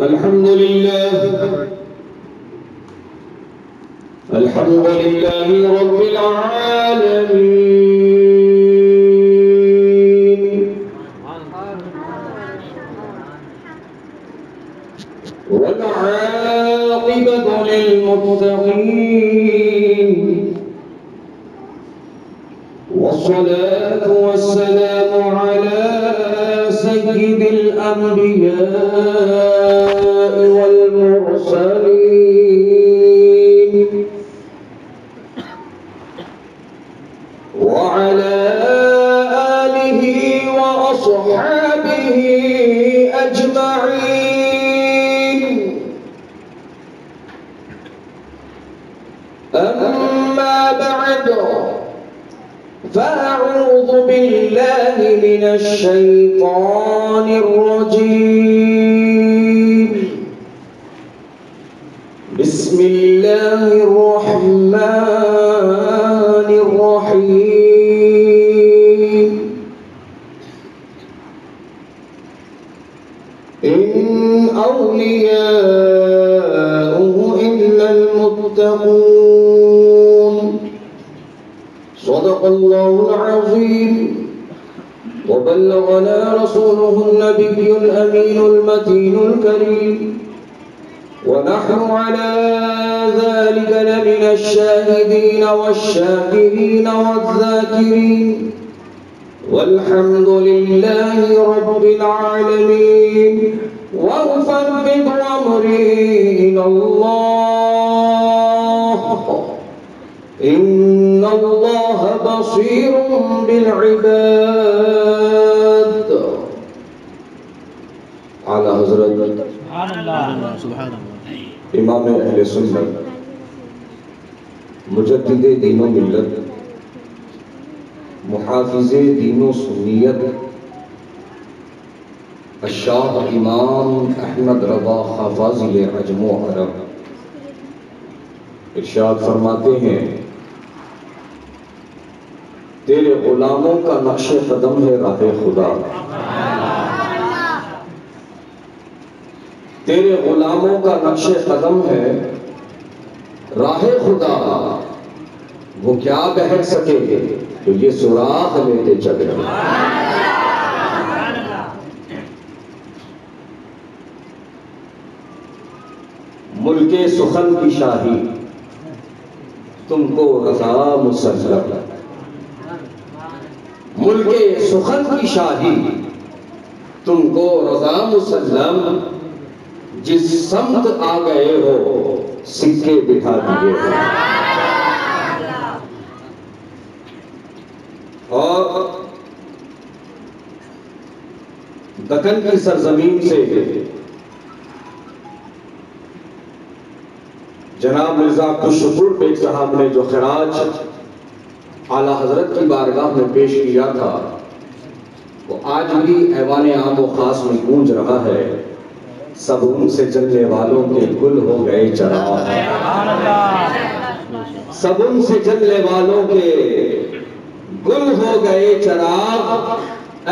الحمد لله رب العالمين والعاقبة للمتقين والصلاة والسلام على سيد الأنبياء والمرسلين وعلى آله وأصحابه أجمعين. أما بعد، فأعوذ بالله من الشيطان الرجيم. بسم الله الرحمن الرحيم. إن أولياؤه إلا المتقون. صدق الله العظيم. وبلغنا رسوله النبي الأمين المتين الكريم، ونحن على ذلك لمن الشاهدين والشاكرين والذاكرين، والحمد لله رب العالمين. وأفوض أمري إلى الله، إن الله بصير بالعباد. اعلیٰ حضرت سبحان اللہ امام اہل سنت، مجدد دین و ملت، محافظ دین و سنیت، الشاہ امام احمد رضا خاں فاضل عجم و عرب ارشاد فرماتے ہیں، تیرے غلاموں کا نقش قدم ہے راہ خدا، تیرے غلاموں کا نقش قدم ہے راہ خدا، وہ کیا بہر سکے تو یہ سراغ لیتے چلے. ملک سخن کی شاہی تم کو رضا مسلم، ملک سخن کی شاہی تم کو رضا مسلم، جس سمت آ گئے ہو سکے بٹھا دیے ہو. اور دکن کی سرزمین سے جناب مرزا عبدالشکور بیگ صاحب نے جو خراج اعلیٰ حضرت کی بارگاہ میں پیش کیا تھا، وہ آج بھی ایوان عام و خاص میں گونج رہا ہے. سب ان سے جلنے والوں کے گل ہو گئے چراغ، سب ان سے جلنے والوں کے گل ہو گئے چراغ،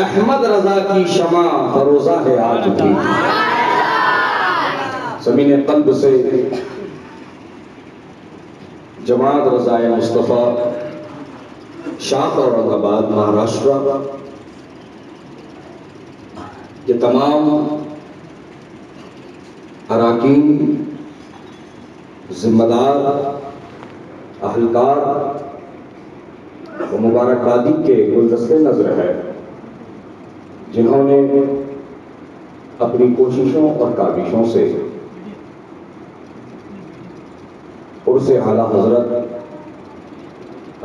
احمد رضا کی شمع فروزہ ہے آج بھی. زمین قلب سے جماعت رضائے مصطفیٰ شاخ اورنگ آباد مہاراشٹرا کے تمام اراکین، ذمہ دار، اہلکار و مبارکبادی کے گلدستے نظر ہے، جنہوں نے اپنی کوششوں اور کاوشوں سے عرص اعلیٰ حضرت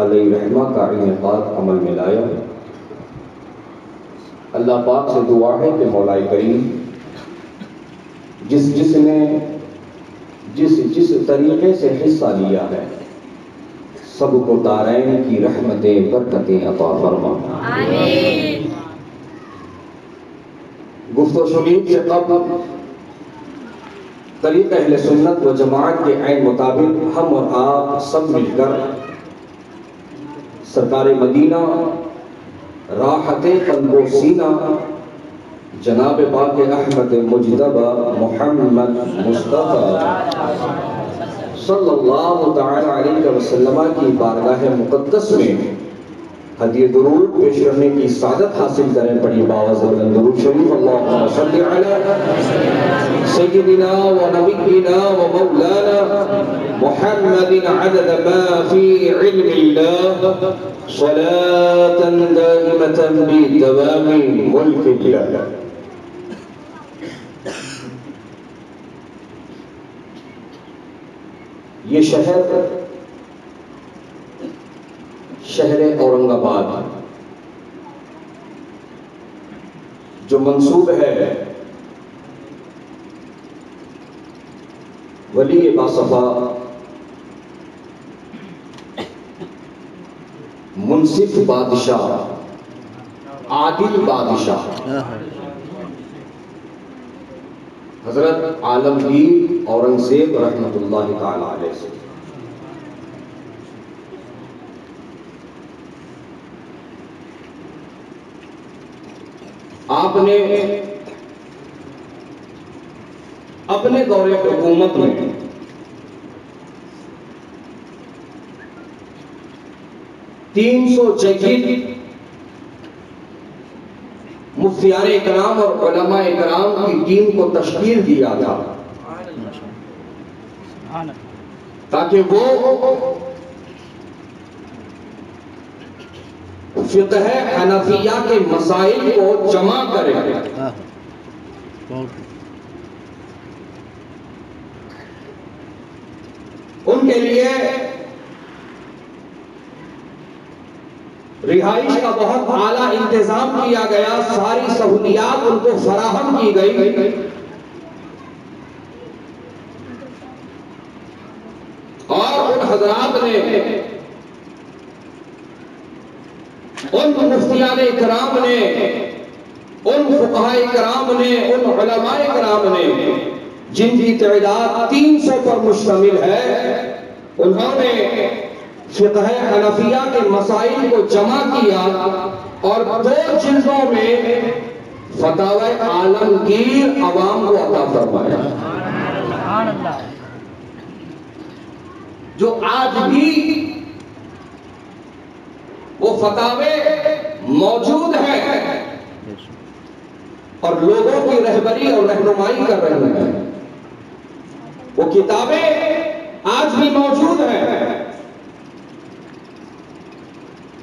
علیہ رحمہ کا انعقاد عمل میں لایا. اللہ پاک سے دعا ہے کہ مولا کریم جس نے جس طریقے سے حصہ لیا ہے، سب کو دارین کی رحمتیں برکتیں عطا فرما. آمین. گفت و شنید سے قبل طریق اہل سنت و جماعت کے عین مطابق ہم اور آپ سب مل کر سرکار مدینہ راحت قلب و سینہ جناب پاک احمد مجتبی محمد مصطفیٰ صلی اللہ تعالی علیہ وسلم کی بارگاہ مقدس میں ہدیہ درود پیش کرنے کی سعادت حاصل کریں. پڑھی باواز بلند درود شریف. اللہم صلی علی سیدنا و نبینا و مولانا محمد عدد ما فی علم اللہ صلاة دائمة بدوام ملک اللہ. یہ شہر اورنگ آباد جو منسوب ہے ولی باصفا منصف بادشاہ عادل بادشاہ حضرت عالمگیر اورنگزیب رحمۃ اللہ تعالی علیہ سے. آپ نے اپنے دور حکومت میں تین سو جدید مفتیان اکرام اور علماء اکرام کی ٹیم کو تشکیل دیا تھا تاکہ وہ فقہ حنفیہ کے مسائل کو جمع کرے. ان کے لیے رہائش کا بہت اعلیٰ انتظام کیا گیا. ساری سہولیات ان کو فراہم کی گئی اور ان حضرات نے ان مفتیان کرام نے ان فقہاء کرام نے ان علماء کرام نے جن کی تعداد 300 پر مشتمل ہے انہوں نے فقہ حنفیہ کے مسائل کو جمع کیا اور 2 جلدوں میں فتاوی عالمگیر عوام کو عطا فرمایا جو آج بھی وہ فتاوی موجود ہیں اور لوگوں کی رہبری اور رہنمائی کر رہے ہیں. وہ کتابیں آج بھی موجود ہیں.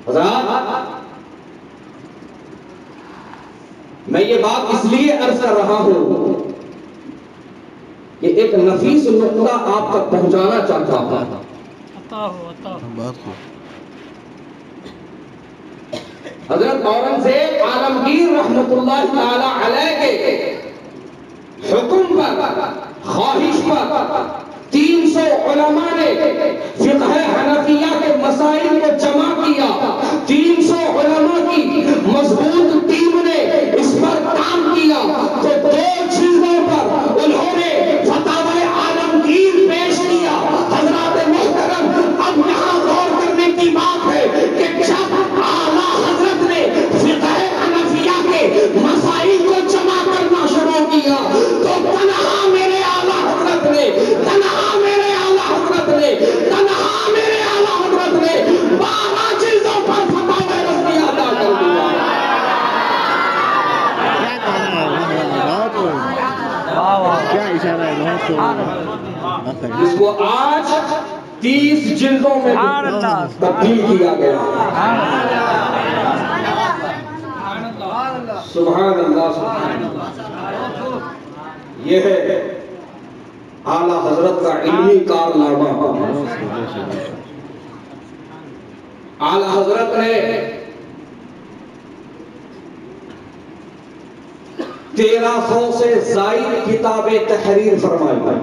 حضرات میں یہ بات اس لیے عرض کر رہا ہوں کہ ایک نفیس نقطہ آپ تک پہنچانا چاہتا ہوں. حضرت اورنگزیب عالمگیر رحمت اللہ تعالی علیہ کے حکم پر خواہش پر 300 علماء نے فقہ حنفیہ کے مسائل کو جمع کیا. 300 علماء کی مضبوط ٹیم نے اس پر کام کیا تو 2 چیزوں پر انہوں نے فتاوی عالمگیر پیش کیا. حضرات محترم اب یہاں غور کرنے کی بات ہے کہ جب اعلیٰ حضرت نے فقہ حنفیہ کے مسائل کو جمع کرنا شروع کیا تو تنہا میرے اعلیٰ حضرت نے 12 چیزوں پر فتاوی رضوی ادا کر دیا. کیا اشارہ ہے بہت جس کو آج 30 جلدوں میں تبدیل کیا گیا. سبحان اللہ. یہ ہے اعلیٰ حضرت کا علمی کارنامہ. اعلیٰ حضرت نے 1300 سے زائد کتابیں تحریر فرمائی.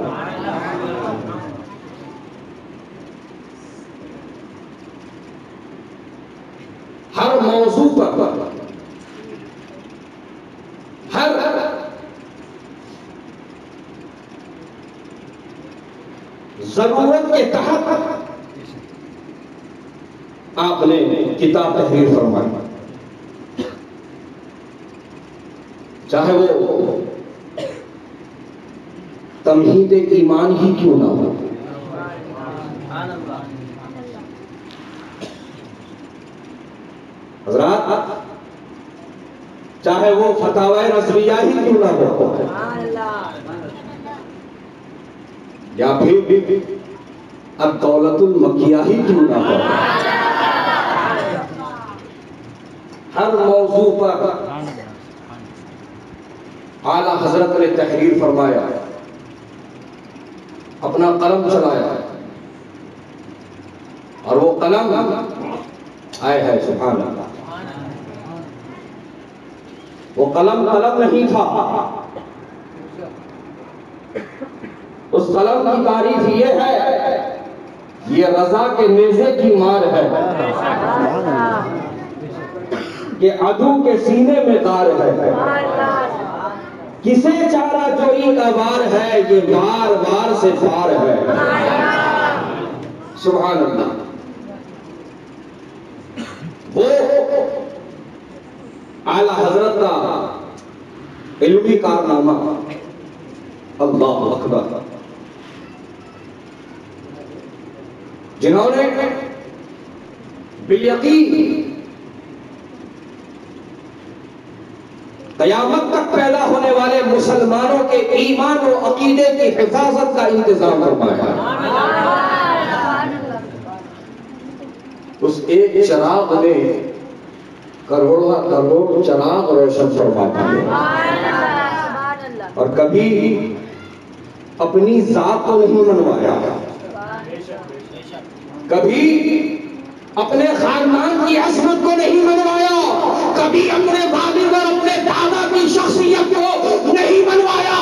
ہر موضوع پر ہر ضرورت کے تحت آپ نے کتاب تحریر فرمائی. چاہے وہ تمہید ایمان ہی کیوں نہ ہو. حضرات چاہے وہ فتاوی نظریہ ہی کیوں نہ ہو یا پھر الدولت المکیہ ہی کیوں نہ ہو، ہر موضوع پر اعلیٰ حضرت نے تحریر فرمایا، اپنا قلم چلایا، اور وہ قلم آئے ہے سبحان اللہ، وہ قلم نہیں تھا، اس قلم کی تعریف یہ ہے، یہ رضا کے نیزے کی مار ہے کہ عدو کے سینے میں دار ہے، کسے چارہ جوئی کا وار ہے، یہ بار بار سے فار ہے. سبحان اللہ. وہ اعلیٰ حضرت کا علمی کارنامہ، اللہ اکبر، جنہوں نے بالیقین قیامت تک پیدا ہونے والے مسلمانوں کے ایمان و عقیدے کی حفاظت کا انتظام فرمایا. اس ایک چراغ نے کروڑ چراغ روشن فرما دیے، اور کبھی اپنی ذات کو نہیں منوایا، کبھی اپنے خاندان کی عظمت کو نہیں منوایا، کبھی اپنے والد اور اپنے دادا کی شخصیت کو نہیں منوایا.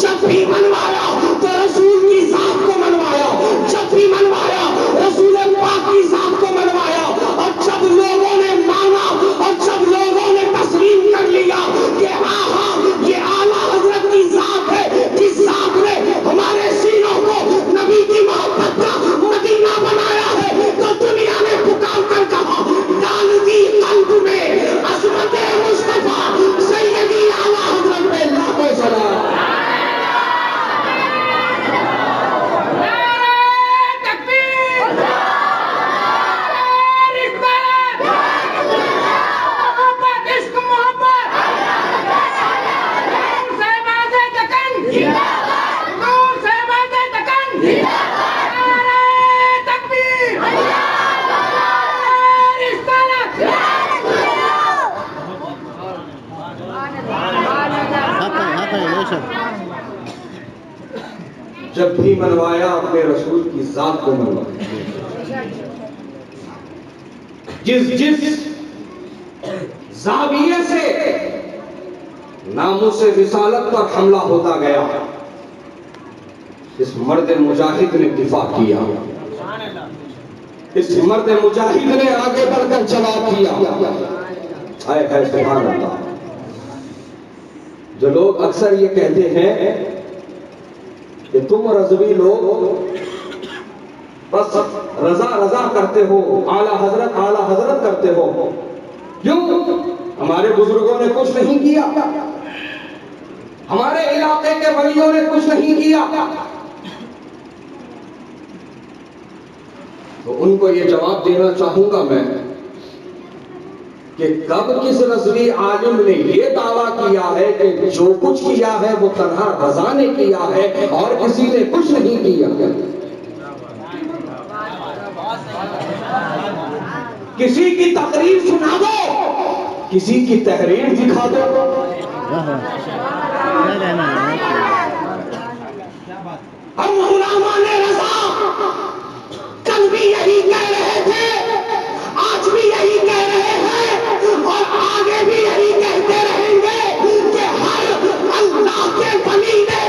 جب بھی منوایا تو رسول کی ذات کو منوایا، جب بھی منوایا رسول پاک کی ذات کو منوایا. اور جب لوگوں نے مانا اور جب لوگوں نے تسلیم کر لیا کہ ہاں یہ اعلیٰ حضرت کی ذات ہے، جس ذات نے ہمارے سینوں کو نبی کی محبت کا مدینہ بنایا ہے، تو دنیا نے پکار کر کہا ڈال دی قلب میں عظمت مصطفیٰ سیدی اعلیٰ حضرت پہ لاکھوں سلام. جب بھی منوایا اپنے رسول کی ذات کو منوایا. جس زاویے سے ناموس رسالت پر حملہ ہوتا گیا، اس مرد مجاہد نے دفاع کیا، اس مرد مجاہد نے آگے بڑھ کر جواب دیا. اے سبحان اللہ. جو لوگ اکثر یہ کہتے ہیں کہ تم رضوی لوگ بس رضا کرتے ہو، اعلیٰ حضرت کرتے ہو، کیوں؟ ہمارے بزرگوں نے کچھ نہیں کیا، ہمارے علاقے کے ولیوں نے کچھ نہیں کیا. تو ان کو یہ جواب دینا چاہوں گا میں کہ کب کس رضوی عالم نے یہ دعویٰ کیا ہے کہ جو کچھ کیا ہے وہ تنہا رضا نے کیا ہے اور کسی نے کچھ نہیں کیا. کسی کی تقریر سنا دو، کسی کی تحریر دکھا دو. ہم غلامان رضا کل بھی یہی کہہ رہے تھے، آج بھی یہی کہہ رہے ہیں، اور آگے بھی یہی کہتے رہیں گے کہ ہر اللہ کے ولی نے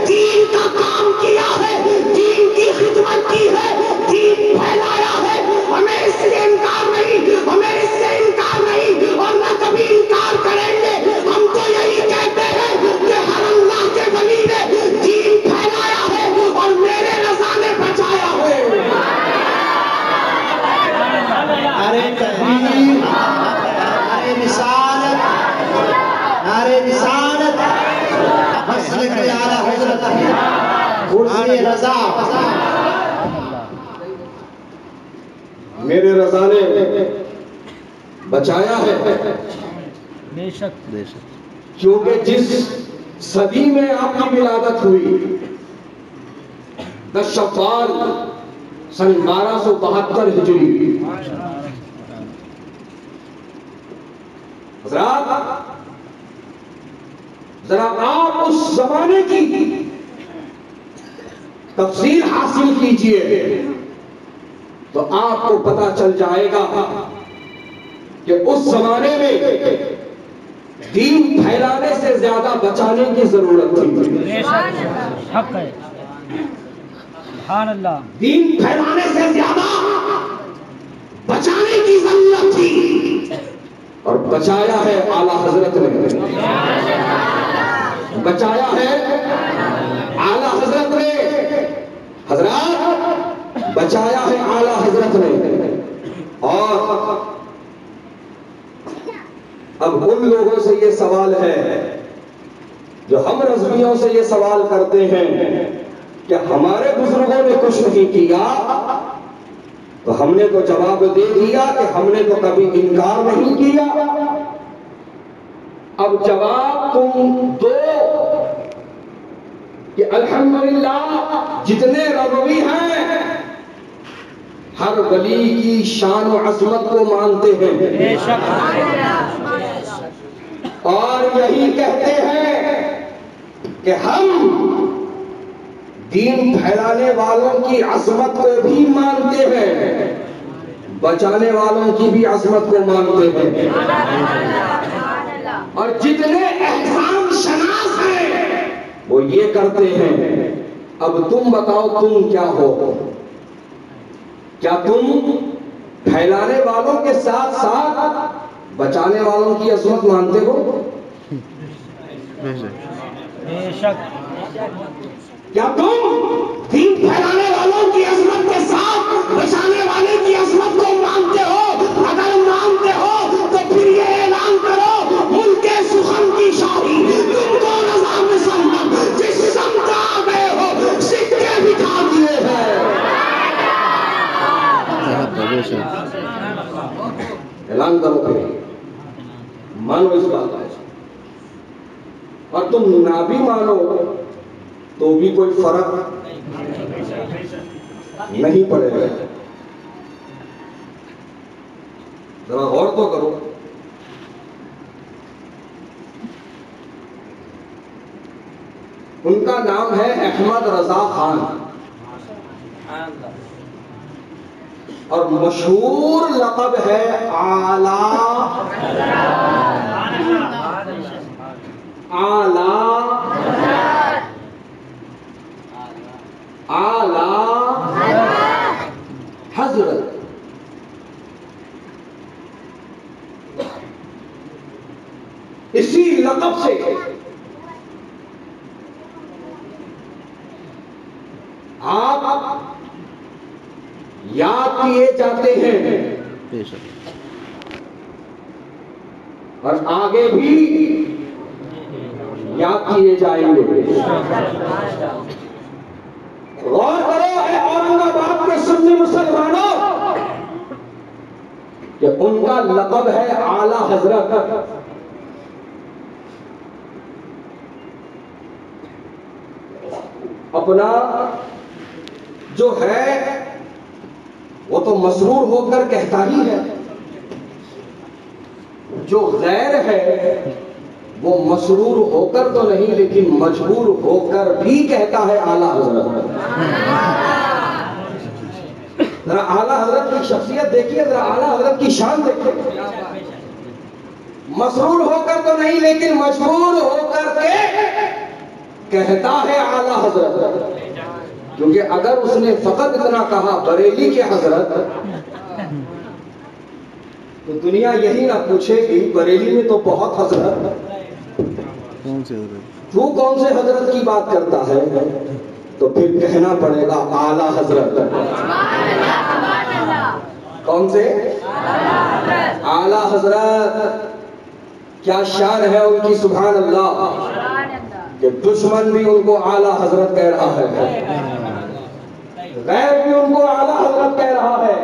دین کا کام کیا ہے، دین کی خدمت کی ہے، دین پھیلایا ہے. ہمیں اس سے انکار نہیں، ہمیں اس سے انکار نہیں، اور نہ کبھی انکار کریں گے. ہم تو یہی کہتے ہیں کہ ہر اللہ کے کرسی رضا میرے رضا نے بچایا ہے، بے شک بے شک کیونکہ جس صدی میں آپ کی ولادت ہوئی 10 شوال سن 1272 ہجری، حضرات ذرا آپ اس زمانے کی تفصیل حاصل کیجئے تو آپ کو پتا چل جائے گا کہ اس زمانے میں دین پھیلانے سے زیادہ بچانے کی ضرورت تھی۔ بے شک حق ہے، سبحان اللہ، دین پھیلانے سے زیادہ بچانے کی ضرورت تھی، اور بچایا ہے اعلیٰ حضرت نے، بچایا ہے اعلیٰ حضرت نے، حضرات بچایا ہے اعلیٰ حضرت نے۔ اور اب ان لوگوں سے یہ سوال ہے جو ہم رضویوں سے یہ سوال کرتے ہیں کہ ہمارے بزرگوں نے کچھ نہیں کیا، تو ہم نے تو جواب دے دیا کہ ہم نے تو کبھی انکار نہیں کیا۔ اب جواب تم دو کہ الحمدللہ جتنے رضوی ہیں ہر ولی کی شان و عظمت کو مانتے ہیں، بے شک اور یہی کہتے ہیں کہ ہم دین پھیلانے والوں کی عظمت کو بھی مانتے ہیں، بچانے والوں کی بھی عظمت کو مانتے ہیں، اور جتنے احسان شناس ہیں وہ یہ کرتے ہیں۔ اب تم بتاؤ تم کیا ہو؟ کیا تم پھیلانے والوں کے ساتھ ساتھ بچانے والوں کی عظمت مانتے ہو؟ بے شک کیا تم دین پھیلانے والوں کی عظمت کے ساتھ بچانے والے کی عظمت کو مانتے ہو؟ اگر مانتے ہو تو پھر یہ اعلان کرو ملک سخن کی شاہی تم کو رضا مسلم جس سمت آ گئے ہو سکے بٹھا دیے ہیں۔ اعلان کرو پھر مانو اس بات کا، اور تم نہ بھی مانو تو بھی کوئی فرق نہیں پڑے گا۔ ذرا غور تو کرو، ان کا نام ہے احمد رضا خان، اور مشہور لقب ہے اعلیٰ حضرت۔ اسی لقب سے آپ یاد کیے جاتے ہیں اور آگے بھی یاد کیے جائیں گے۔ غور کرو اے اورنگ آباد کے سنی مسلمانوں کہ ان کا لقب ہے اعلیٰ حضرت۔ اپنا جو ہے وہ تو مسرور ہو کر کہتا ہی ہے، جو غیر ہے وہ مسرور ہو کر تو نہیں لیکن مجبور ہو کر بھی کہتا ہے اعلیٰ حضرت۔ ذرا اعلیٰ حضرت کی شخصیت دیکھیے، ذرا اعلیٰ حضرت کی شان دیکھیے، مسرور ہو کر تو نہیں لیکن مجبور ہو کر کے کہتا ہے اعلیٰ حضرت۔ کیونکہ اگر اس نے فقط اتنا کہا بریلی کے حضرت تو دنیا یہی نہ پوچھے گی بریلی میں تو بہت حضرت، تو کون سے حضرت کی بات کرتا ہے؟ تو پھر کہنا پڑے گا اعلیٰ حضرت۔ کون سے؟ اعلیٰ حضرت۔ کیا شان ہے ان کی، سبحان اللہ۔ کہ دشمن بھی ان کو اعلیٰ حضرت کہہ رہا ہے، غیر بھی ان کو اعلیٰ حضرت کہہ رہا ہے۔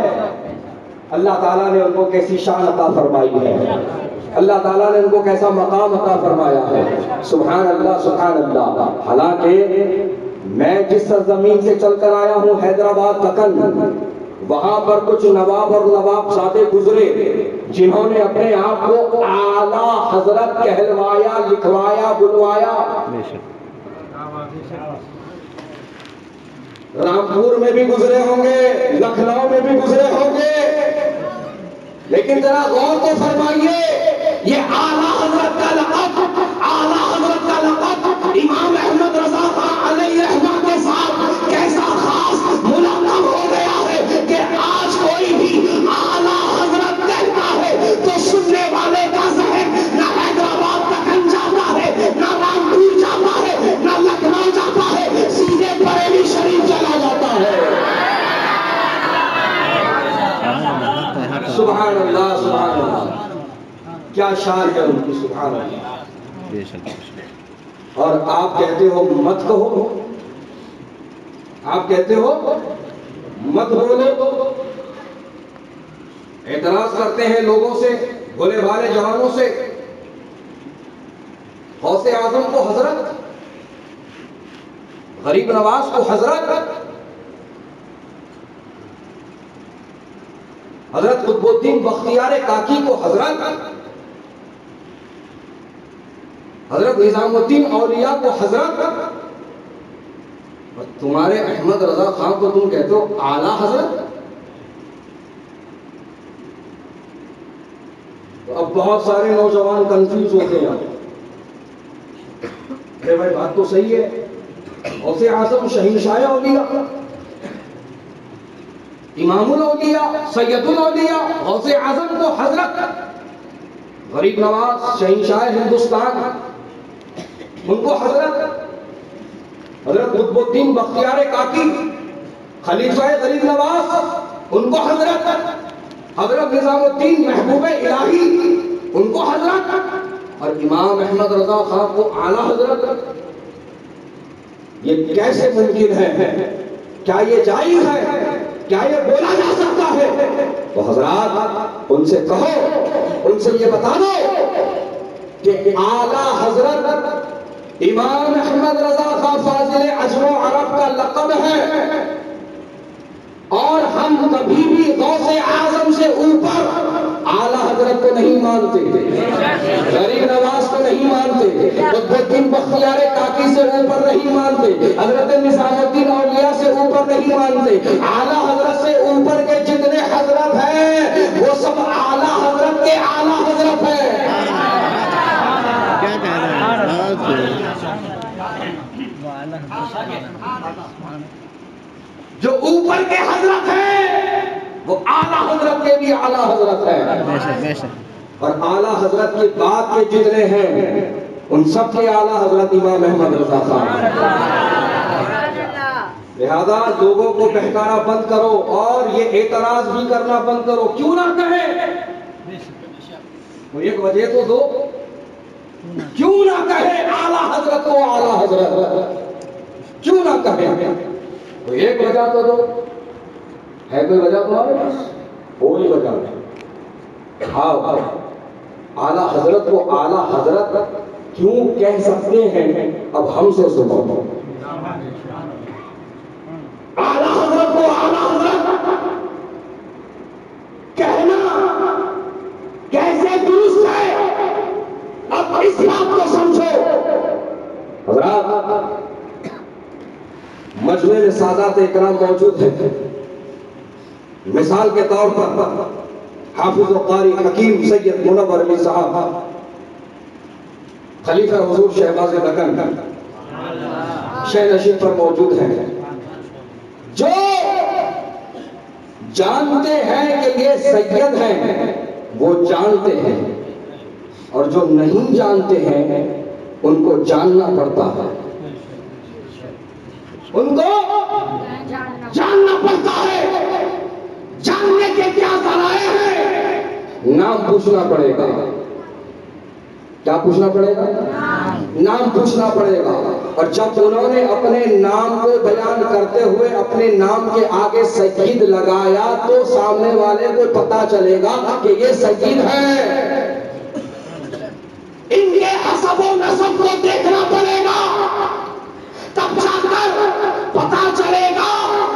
اللہ تعالیٰ نے ان کو کیسی شان عطا فرمائی ہے، اللہ تعالیٰ نے ان کو کیسا مقام عطا فرمایا ہے، سبحان اللہ سبحان اللہ۔ حالانکہ میں جس سرزمین سے چل کر آیا ہوں، حیدرآباد دکن، وہاں پر کچھ نواب اور نواب زادے گزرے جنہوں نے اپنے آپ کو اعلیٰ حضرت کہلوایا، لکھوایا، بلوایا۔ رامپور میں بھی گزرے ہوں گے، لکھنؤ میں بھی گزرے ہوں گے، لیکن ذرا غور تو فرمائیے، یہ اعلیٰ حضرت کا لقب، اعلیٰ حضرت کا لقب امام احمد رضا خان علیہ رحمہ کے ساتھ کیسا خاص ملقب ہو گیا ہے کہ آج کوئی بھی اعلیٰ حضرت کہتا ہے تو سننے والے کا ذہن نہ حیدرآباد تک جاتا ہے، نہ رامپور جاتا ہے، نہ لکھنؤ جاتا ہے، سیدھے بریلی شریف چلا جاتا ہے۔ سبحان اللہ سبحان اللہ، کیا شان ہے ان کی، سبحان اللہ۔ اور آپ کہتے ہو مت کہو، آپ کہتے ہو مت بولو، اعتراض کرتے ہیں لوگوں سے، بھولے بھالے جوانوں سے۔ غوث اعظم کو حضرت، غریب نواز کو حضرت، حضرت قطب الدین بختیار کاکی کو حضرت، حضرت نظام الدین اولیاء کو حضرت، اور تمہارے احمد رضا خان کو تم کہتے ہو اعلیٰ حضرت۔ تو اب بہت سارے نوجوان کنفیوز ہوتے ہیں، کہ بھائی بات تو صحیح ہے، غوث اعظم شہنشاہ اولیاء، امام الاولیاء، سید الاولیاء، غوث اعظم کو حضرت، غریب نواز شہنشاہ ہندوستان ان کو حضرت، حضرت قطب الدین بختیار کاکی خلیفہ غریب نواز ان کو حضرت، حضرت نظام الدین محبوب الہی ان کو حضرت، اور امام احمد رضا خان کو اعلیٰ حضرت۔ یہ کیسے ممکن ہے؟ کیا یہ جائز ہے؟ کیا یہ بولا جا سکتا ہے؟ تو حضرات ان سے کہو، ان سے یہ بتا دو کہ اعلیٰ حضرت امام احمد رضا خان فاضل عجم و عرب کا لقب ہے، اور ہم کبھی بھی غوث اعظم سے اوپر اعلیٰ حضرت کو نہیں مانتے، غریب نواز کو نہیں مانتے، قطب الدین بختیار کاکی سے اوپر نہیں مانتے، حضرت نظام الدین اولیاء سے اوپر نہیں مانتے۔ اعلیٰ حضرت سے اوپر کے جتنے حضرت ہیں وہ سب اعلیٰ حضرت کے اعلیٰ حضرت ہیں۔ جو اوپر کے حضرت ہیں وہ اعلیٰ حضرت کے بھی اعلیٰ حضرت ہیں، اور اعلیٰ حضرت کے بعد کے جتنے ہیں ان سب کے اعلیٰ حضرت امام احمد رضا خان۔ لہذا لوگوں کو بہکانا بند کرو اور یہ اعتراض بھی کرنا بند کرو۔ کیوں نہ کہیں؟ وہ ایک وجہ تو دو، کیوں نہ کہے اعلیٰ حضرت کو اعلیٰ حضرت؟ کیوں نہ کہے؟ تو ایک وجہ تو دو، ہے کوئی وجہ تمہارے پاس؟ کوئی وجہ نہیں۔ آؤ، اعلیٰ حضرت کو اعلیٰ حضرت کیوں کہہ سکتے ہیں اب ہم سے سنو۔ اعلیٰ حضرت کو اعلیٰ حضرت کہنا کیسے درست ہے اب اس بات کو سمجھو۔ حضرات مجمع میں سادات اکرام موجود ہیں، مثال کے طور پر حافظ و قاری حکیم سید منور علی صاحب خلیفہ حضور شہباز دکن شہ نشین پر موجود ہیں، جو جانتے ہیں کہ یہ سید ہیں وہ جانتے ہیں، اور جو نہیں جانتے ہیں ان کو جاننا پڑتا ہے، ان کو جاننا پڑتا ہے۔ جاننے کے کیا ذرائع ہیں؟ نام پوچھنا پڑے گا۔ کیا پوچھنا پڑے گا؟ نام پوچھنا پڑے گا۔ اور جب انہوں نے اپنے نام کو بیان کرتے ہوئے اپنے نام کے آگے سید لگایا تو سامنے والے کو پتا چلے گا کہ یہ سید ہے۔ ان کے حسب و نسب کو دیکھنا پڑے گا، تب جا کر پتا چلے گا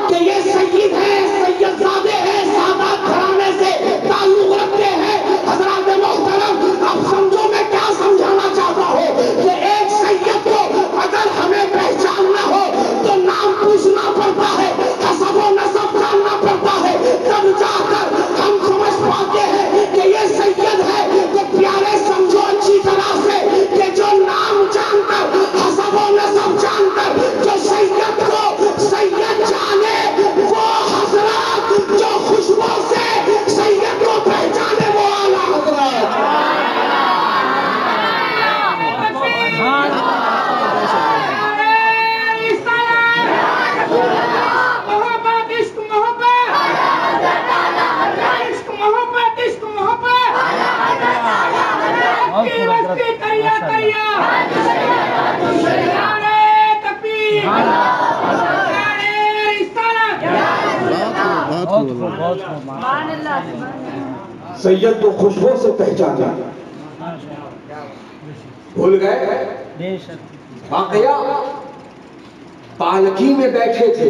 کہ یہ سید ہے، سید زادے ہیں، سادات گھرانے سے تعلق رکھتے ہیں۔ حضرات محترم، اب سمجھو میں کیا سمجھانا چاہتا ہوں کہ ایک سید کو اگر ہمیں پہچاننا ہو تو نام پوچھنا پڑتا ہے، حسب و نسب جاننا پڑتا ہے، تب جا کر ہم سمجھ پاتے ہیں کہ یہ سید ہے۔ تو پیارے سمجھو اچھی طرح سے کہ جو نام جان کر، حسب و نسب جان کر جو سید کو سید جانے، وہ حضرات جو خوشبو سے سید کو پہچانے، وہ اعلیٰ حضرات۔ سید کو خوشبو سے پہچانا بھول گئے؟ واقعہ پالکی میں بیٹھے تھے،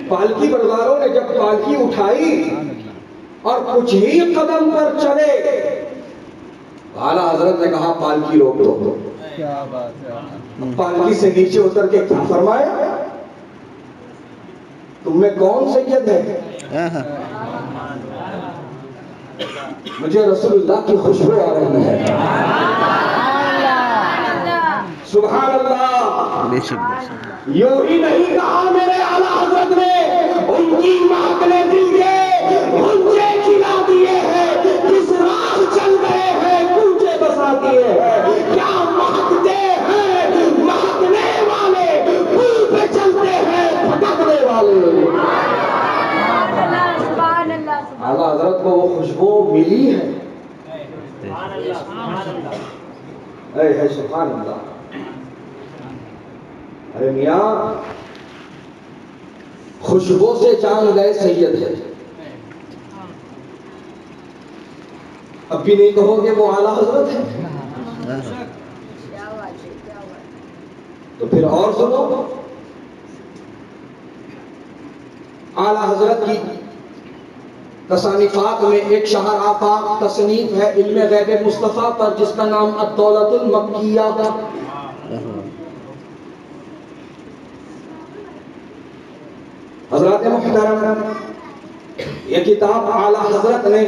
پالکی برداروں نے جب پالکی اٹھائی اور کچھ ہی قدم پر چلے، اعلیٰ حضرت نے کہا پالکی روک دو۔ پالکی سے نیچے اتر کے کیا فرمایا؟ تم میں کون سید ہے؟ مجھے رسول اللہ کی خوشبو آ رہی ہے۔ سبحان اللہ۔ یوں ہی نہیں کہا میرے اعلیٰ حضرت نے، ان کی مہک نے دل کے گھنجے کھلا دیے ہیں، کس راہ چل گئے ہیں گھنجے بسا دیے ہیں۔ کیا مہکتے ہیں مہکنے والے، پل پہ چلتے ہیں پھٹکنے والے۔ اعلیٰ حضرت کو وہ خوشبو ملی ہے۔ اے سبحان اللہ۔ ارے میاں، خوشبو سے جان گئے سید ہے، اب بھی نہیں کہو گے وہ اعلیٰ حضرت ہے؟ تو پھر اور سنو، اعلیٰ حضرت کی تصانیفات میں ایک شہر آفاق تصنیف ہے علم غیب مصطفیٰ پر، جس کا نام الدولت المکیہ تھا۔ حضرات محترم، یہ کتاب اعلیٰ حضرت نے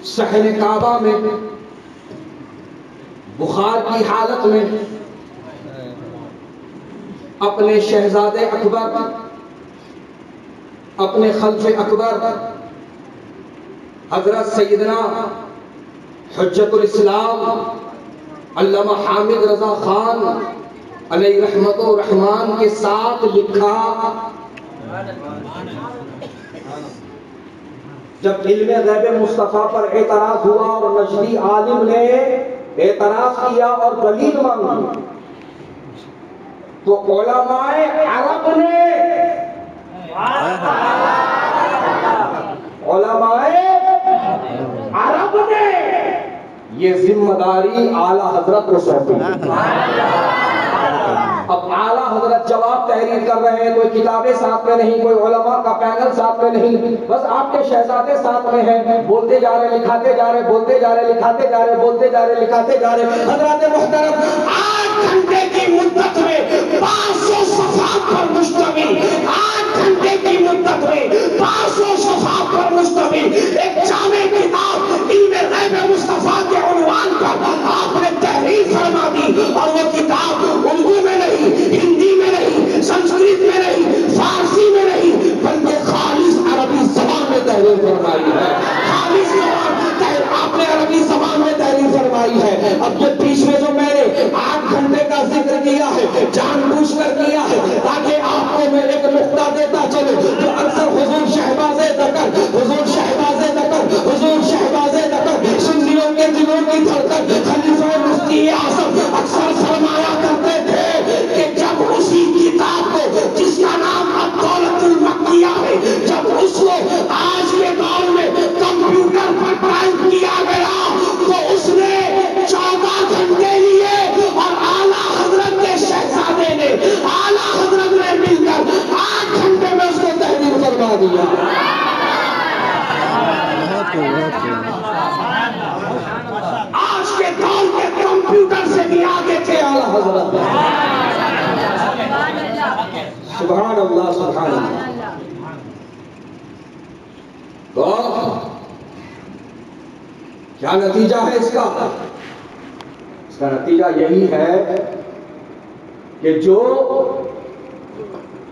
صحن کعبہ میں بخار کی حالت میں اپنے شہزادے اکبر، اپنے خلف اکبر حضرت سیدنا حجت الاسلام علامہ حامد رضا خان علیہ رحمت و رحمان کے ساتھ لکھا۔ جب علم غیب مصطفیٰ پر اعتراض ہوا اور نجدی عالم نے اعتراض کیا اور دلیل مانگی، تو علماء عرب نے یہ ذمہ داری اعلیٰ حضرت کو سونپی۔ اب اعلیٰ حضرت جواب تحریر کر رہے ہیں، کوئی کتابیں ساتھ میں نہیں، کوئی علماء کا پینل ساتھ میں نہیں، بس آپ کے شہزادے ساتھ میں ہیں، بولتے جا رہے لکھاتے جا رہے، بولتے جا رہے لکھاتے جا رہے، بولتے جا رہے لکھاتے جا رہے۔ حضرات محترم، 8 گھنٹے کی مدت میں 500 صفحات پر مشتمل، 8 گھنٹے کی مدت میں 500 صفحات پر مشتمل ایک جامع کتاب علم غیب مصطفیٰ کے عنوان پر آپ نے تحریر فرما دی، اور وہ کتاب اردو میں نہیں، ہندی میں نہیں، سنسکرت میں نہیں، فارسی میں نہیں، بلکہ خالص عربی زبان میں تحریر فرمائی ہے۔ خالص زبان آپ نے عربی زبان میں تحریر فرمائی ہے۔ اب یہ بیچ میں جو میں نے 8 گھنٹے کا ذکر کیا ہے، جان بوجھ کر کیا ہے، تاکہ آپ کو میں ایک نقطہ دیتا چلوں جو اکثر حضور شہباز دکن، حضور شہباز دکن، حضور شہباز دکن، سنیوں کے دلوں کی دھڑکن، خلیفہ سبحان اللہ سبحان اللہ. تو کیا نتیجہ ہے اس کا؟ اس کا نتیجہ یہی ہے کہ جو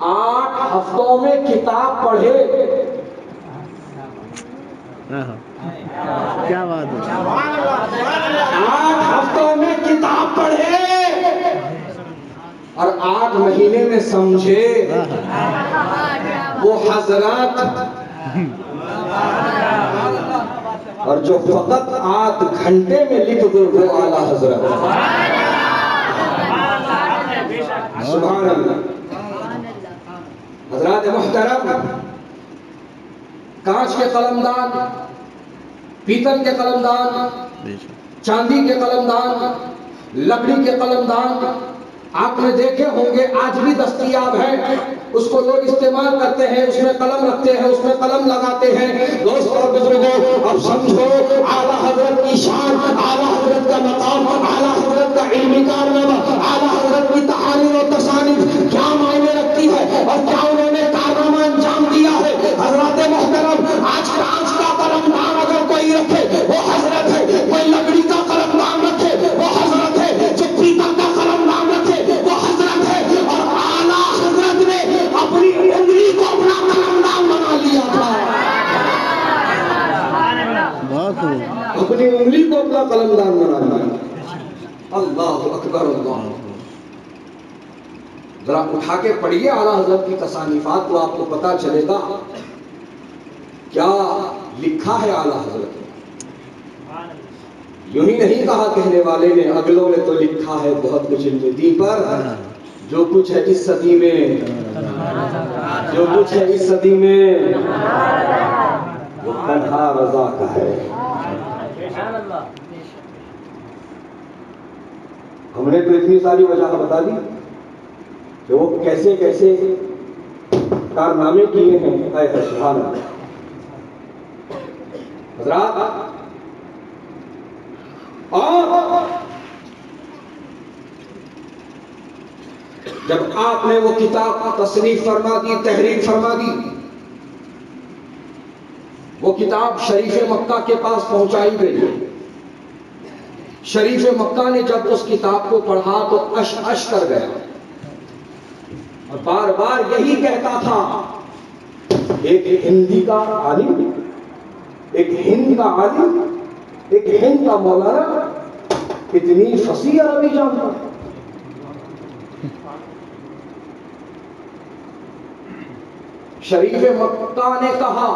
8 ہفتوں میں کتاب پڑھے، کیا بات ہے، 8 ہفتوں میں کتاب پڑھے اور 8 مہینے میں سمجھے، وہ حضرات، اور جو فقط 8 گھنٹے میں لکھ دے وہ اعلیٰ حضرت. سبحان اللہ. حضرات محترم، کانچ کے قلمدان، پیتل کے قلمدان، چاندی کے قلمدان، لکڑی کے قلمدان آپ نے دیکھے ہوں گے، آج بھی دستیاب ہے. اس کو لوگ استعمال کرتے ہیں، اس میں قلم رکھتے ہیں، اس میں قلم لگاتے ہیں. دوستو اور بزرگوں، اب سمجھو اعلیٰ حضرت کی شان، اعلیٰ حضرت کا مقام، اعلیٰ حضرت کا علمی کارنامہ، اعلیٰ حضرت کی تحاریر و تصانیف کیا معنی رکھتی ہے اور کیا انہوں نے کارنامہ انجام دیا ہے. حضرات محترم، آج کانچ کا قلمدان اگر کوئی رکھے وہ حضرت ہے، کوئی لکڑی کا قلمدان رکھے وہ حضرت ہے، جو پیتل کا قلمدان رکھے وہ حضرت ہے. اور اعلیٰ حضرت نے اپنی انگلی کو اپنا قلمدان بنا لیا تھا، اپنی انگلی کو اپنا قلمدان بنا لیا. اللہ اکبر اللہ. ذرا اٹھا کے پڑھیے اعلیٰ حضرت کی تصانیفات تو آپ کو پتا چلے گا کیا لکھا ہے اعلیٰ حضرت نے. یوں ہی نہیں کہا کہنے والے نے، اگلوں نے تو لکھا ہے بہت کچھ ان ندی پر. جو کچھ ہے اس صدی میں، جو کچھ ہے اس صدی میں، وہ تنہا رضا کا ہے. ہم نے تو اتنی ساری وجہ بتا دی کہ وہ کیسے کیسے کارنامے کیے ہیں. اے سبحان اللہ. حضرات، اور جب آپ نے وہ کتاب تصنیف فرما دی، تحریر فرما دی، وہ کتاب شریف مکہ کے پاس پہنچائی گئی. شریف مکہ نے جب اس کتاب کو پڑھا تو اش اش کر گیا اور بار بار یہی کہتا تھا. ایک ہندی کا عالم، ایک ہند کا عالم، ایک ہند کا مولانا اتنی فصیح عربی جانتا. شریف مکہ نے کہا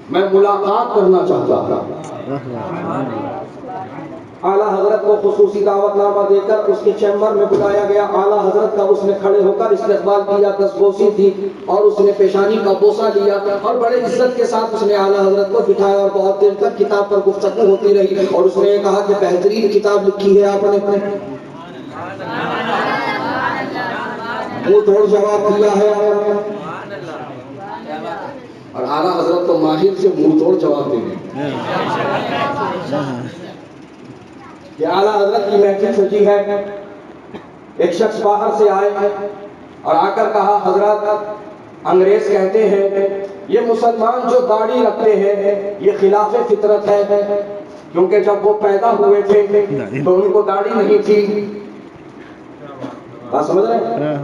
میں ملاقات کرنا چاہتا تھا. اعلیٰ حضرت کو خصوصی دعوت نامہ دے کر اس کے چیمبر میں بلایا گیا. اعلیٰ حضرت کا اس نے کھڑے ہو کر استقبال کیا. دستبوسی تھی اور اس نے پیشانی کا بوسہ لیا اور بڑے عزت کے ساتھ اس نے اعلیٰ حضرت کو بٹھایا اور بہت دیر تک کتاب پر گفتگو ہوتی رہی. اور اس نے کہا کہ بہترین کتاب لکھی ہے آپ نے، منہ توڑ جواب دیا ہے. اور اعلیٰ حضرت تو ماہر سے منہ توڑ جواب دیں گے کہ اعلیٰ حضرت کی محفل سجی ہے. ایک شخص باہر سے آئے اور آ کر کہا حضرت انگریز کہتے ہیں یہ مسلمان جو داڑھی رکھتے ہیں یہ خلاف فطرت ہے، کیونکہ جب وہ پیدا ہوئے تھے تو ان کو داڑھی نہیں تھی. بات سمجھ رہے ہیں؟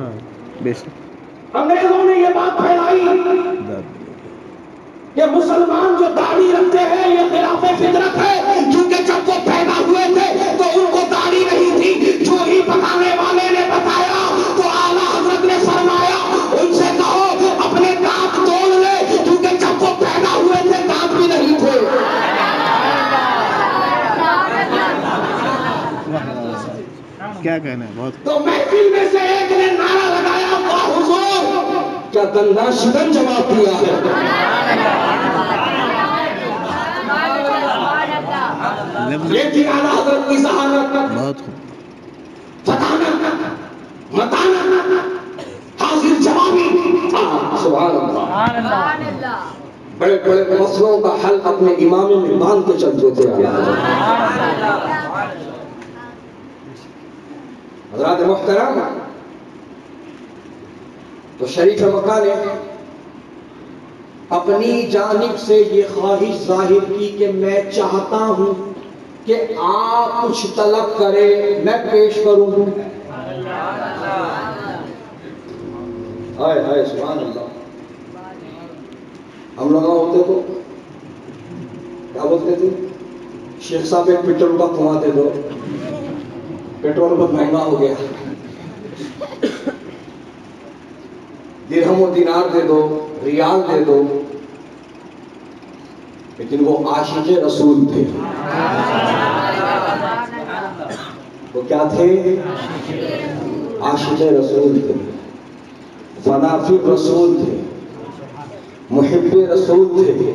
انگریزوں نے یہ بات پھیلائی کہ مسلمان جو داڑھی رکھتے ہیں یہ خلاف فطرت ہے، کیونکہ جب وہ پیدا ہوئے تھے تو ان کو داڑھی نہیں تھی. جو ہی بتانے والے نے بتایا تو اعلیٰ حضرت نے فرمایا ان سے کہو اپنے دانت توڑ لے، کیونکہ جب وہ پیدا ہوئے تھے دانت بھی نہیں تھے. کیا کہنا ہے بہت. تو محفل میں سے ایک نے نعرہ لگایا واہ حضور، کیا دنداں شکن جواب دیا ہے. یہ تھی اعلیٰ حضرت کی ذہانت، بہت خوب. فطانت، متانت، حاضر جوابی. سبحان اللہ. بڑے بڑے مسئلوں کا حل اپنے امامے میں باندھ کے چلتے تھے. حضرات محترم، تو شریف مکہ نے اپنی جانب سے یہ خواہش ظاہر کی کہ میں چاہتا ہوں کہ آپ کچھ طلب کریں میں پیش کروں. ہائے ہائے سبحان اللہ. ہم لوگ ہوتے تو کیا بولتے تھے؟ شیخ صاحب ایک پیٹرول کا کنواں دے دو. پیٹرول بہت مہنگا ہو گیا. درہم و دینار دے دو، ریال دے دو. لیکن وہ عاشق رسول تھے. وہ کیا تھے؟ عاشق رسول تھے، فنافی رسول تھے، محب رسول تھے،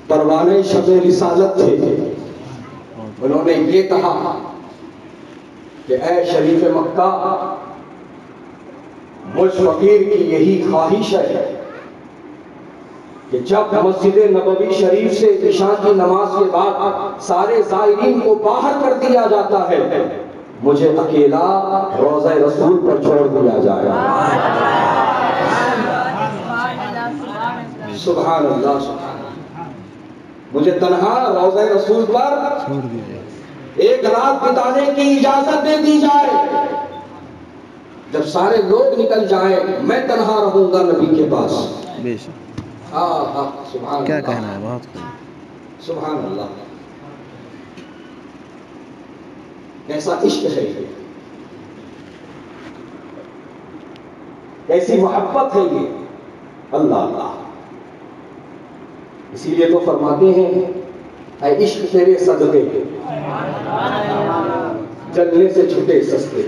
پروانہ شب رسالت تھے. انہوں نے یہ کہا کہ اے شریف مکہ، مجھ فقیر کی یہی خواہش ہے کہ جب مسجد نبوی شریف سے عشاء کی نماز کے بعد سارے زائرین کو باہر کر دیا جاتا ہے، مجھے اکیلا روضہ رسول پر چھوڑ دیا جائے. سبحان اللہ سبحان اللہ. مجھے تنہا روضہ رسول پر ایک رات بتانے کی اجازت دے دی جائے. جب سارے لوگ نکل جائیں میں تنہا رہوں گا نبی کے پاس. سبحان کیا اللہ. کہنا ہے؟ بہت سبحان اللہ. کیسا عشق ہے یہ، کیسی محبت ہے یہ. اللہ اللہ. اسی لیے تو فرماتے ہیں اے عشق تیرے صدقے جلنے سے چھٹے سستے.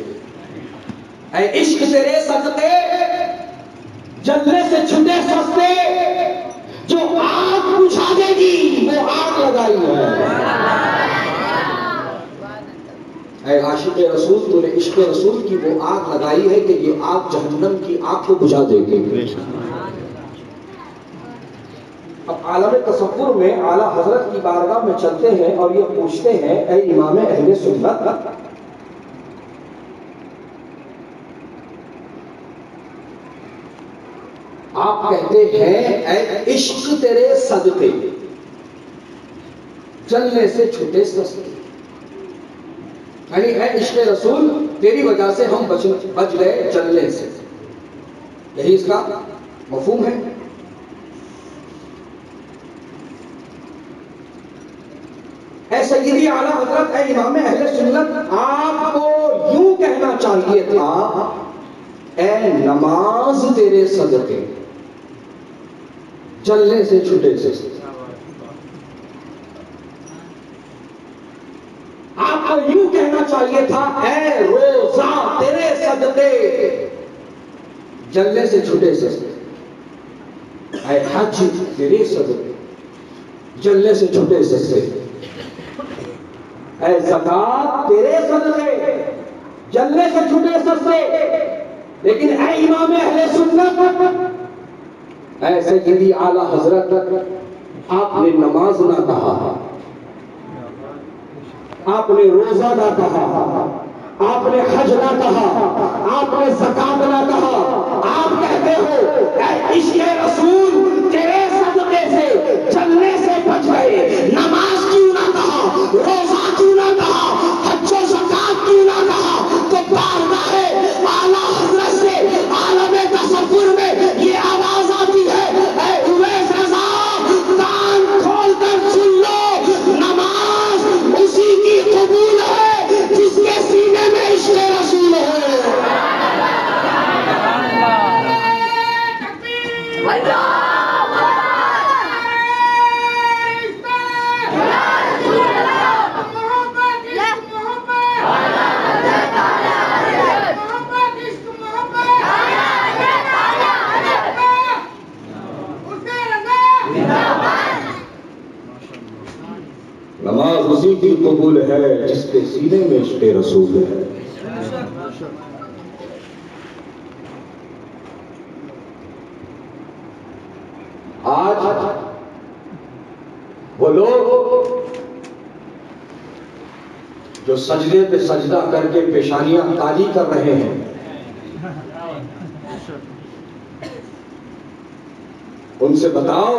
اے عشق تیرے صدقے جلنے سے چھٹے سستے. جو آگ بجھا دے گی وہ آگ لگائی ہے. اے عاشق رسول، تو نے عشق رسول کی وہ آگ لگائی ہے کہ یہ آگ جہنم کی آگ کو بجھا دے گی. اب عالم تصور میں اعلیٰ حضرت کی بارگاہ میں چلتے ہیں اور یہ پوچھتے ہیں اے امام اہل سنت، آپ کہتے ہیں اے عشق تیرے صدقے جلنے سے چھٹے سستے. یعنی اے عشق رسول تیری وجہ سے ہم بچ گئے جلنے سے. یہی اس کا مفہوم ہے. اے سیدی اعلیٰ حضرت، اے امام اہل سنت، آپ کو یوں کہنا چاہیے تھا اے نماز تیرے صدقے جلنے سے چھٹے سستے. آپ کو یوں کہنا چاہیے تھا اے روزہ تیرے صدقے جلنے سے چھٹے سستے. اے حج تیرے صدقے جلنے سے چھٹے سستے. اے زکات تیرے صدقے جلنے سے چھٹے سستے. لیکن اے امام اہل سنت، اے سیدی اعلیٰ حضرت، آپ نے نماز نہ کہا، آپ نے روزہ نہ کہا، آپ نے حج نہ کہا، آپ نے زکات نہ کہا. آپ کہتے ہو اے عشق رسول تیرے صدقے سے جلنے سے بچ گئے. نماز کیوں نہ کہا، روزہ کیوں نہ کہا، حج و زکات کیوں نہ کہا؟ تو بارگاہ اعلیٰ حضرت سے عالم تصور میں یہ آواز آتی ہے اے اویس رضا کان کھول کر سن لو، نماز اسی کی قبول ہے جس کے سینے میں عشق رسول ہے. نماز اسی کی قبول ہے جس کے سینے میں عشق رسول ہے. آج وہ لوگ جو سجدے پہ سجدہ کر کے پیشانیاں کالی کر رہے ہیں، ان سے بتاؤ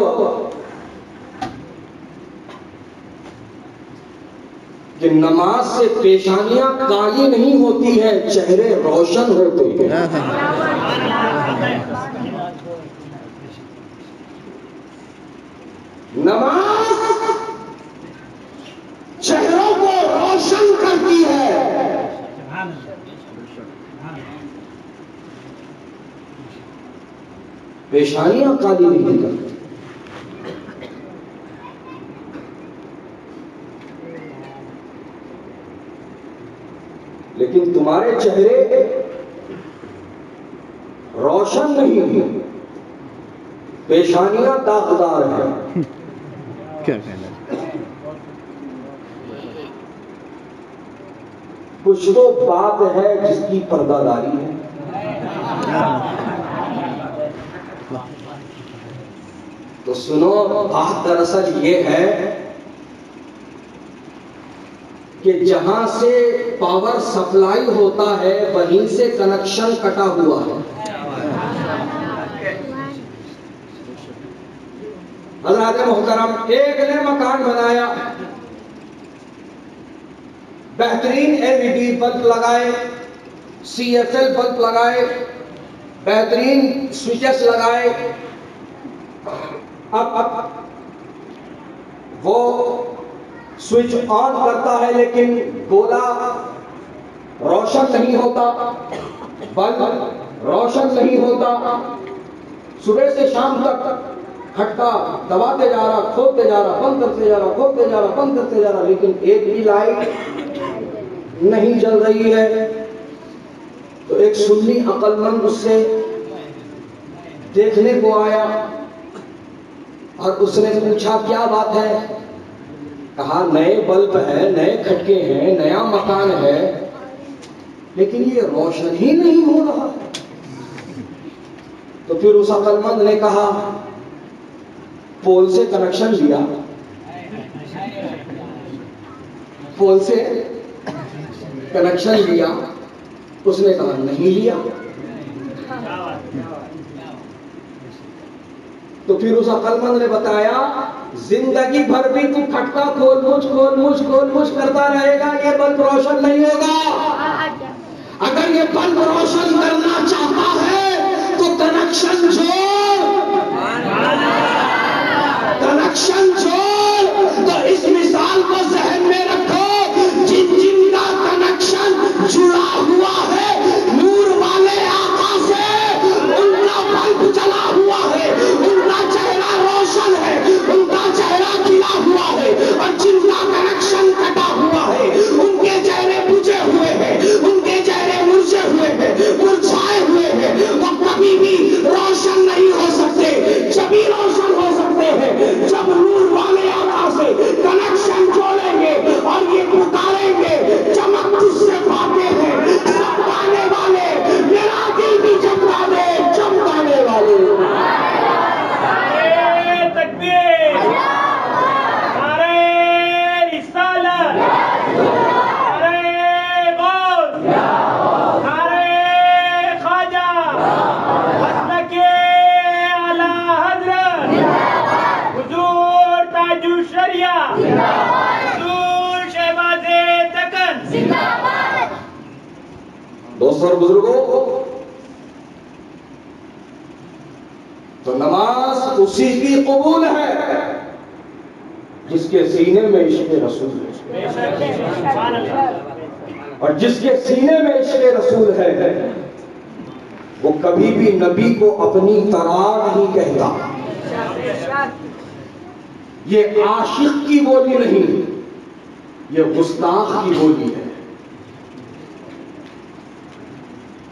کہ نماز سے پیشانیاں کالی نہیں ہوتی ہیں، چہرے روشن ہوتے ہیں۔ نماز چہروں کو روشن کرتی ہے، پیشانیاں کالی نہیں کرتی۔ لیکن تمہارے چہرے روشن نہیں ہیں، پیشانیاں داغدار ہیں۔ کیا کہنا ہے؟ کچھ تو بات ہے جس کی پردہ داری ہے۔ تو سنو، بات دراصل یہ ہے کہ جہاں سے پاور سپلائی ہوتا ہے وہیں سے کنیکشن کٹا ہوا ہے۔ حضرات محترم، ایک نے مکان بنایا، بہترین LED بلب لگائے، CFL بلب لگائے، بہترین سوئچز لگائے۔ اب وہ سوئچ آن کرتا ہے لیکن گولا روشن نہیں ہوتا، بلب روشن نہیں ہوتا۔ صبح سے شام تک کھٹکا دباتے جا رہا، کھولتے جا رہا، بند کرتے جا رہا، کھولتے جا رہا، بند کرتے جا رہا، لیکن ایک بھی لائٹ نہیں جل رہی ہے۔ تو ایک سنی عقل مند اس سے دیکھنے کو آیا اور اس نے پوچھا کیا بات ہے؟ کہا نئے بلب ہیں، نئے کھٹکے ہیں، نیا مکان ہے، لیکن یہ روشن ہی نہیں ہو رہا۔ تو پھر اس عقل مند نے کہا پول سے کنیکشن لیا، پول سے کنیکشن لیا۔ اس نے کہا نہیں لیا۔ تو پھر اس عقل مند نے بتایا زندگی بھر بھی تو کھٹکا کھول مچ کرتا رہے گا، یہ بلب روشن نہیں ہوگا۔ اگر یہ بلب روشن کرنا چاہتا ہے تو کنیکشن چھوڑ۔ تو اس مثال کو ذہن میں رکھو، جن کا کنیکشن جڑا ہوا ہے نور والے آقا سے، ان کا بلب جلا ہوا ہے، ان کا چہرہ روشن ہے، ان کا چہرہ کھلا ہوا ہے، اور جن کا کنیکشن کٹا ہوا ہے ان کے چہرے بجھے ہوئے ہیں، ان کے چہرے مرجھے ہوئے ہیں، مرجھائے ہوئے ہیں۔ وہ کبھی بھی روشن نہیں ہو سکتے، جبھی روشن ہو سکتے ہیں جب نور والے آقا سے کنیکشن جوڑیں گے اور یہ پکاریں گے چمک تجھ سے پاتے ہیں سب پانے والے، میرا دل بھی چمکا دے چمکانے والے۔ دوستوں اور بزرگوں، تو نماز اسی کی قبول ہے جس کے سینے میں عشق رسول ہے، اور جس کے سینے میں عشق رسول ہے وہ کبھی بھی نبی کو اپنی طرح نہیں کہتا۔ یہ عاشق کی بولی نہیں، یہ گستاخ کی بولی ہے۔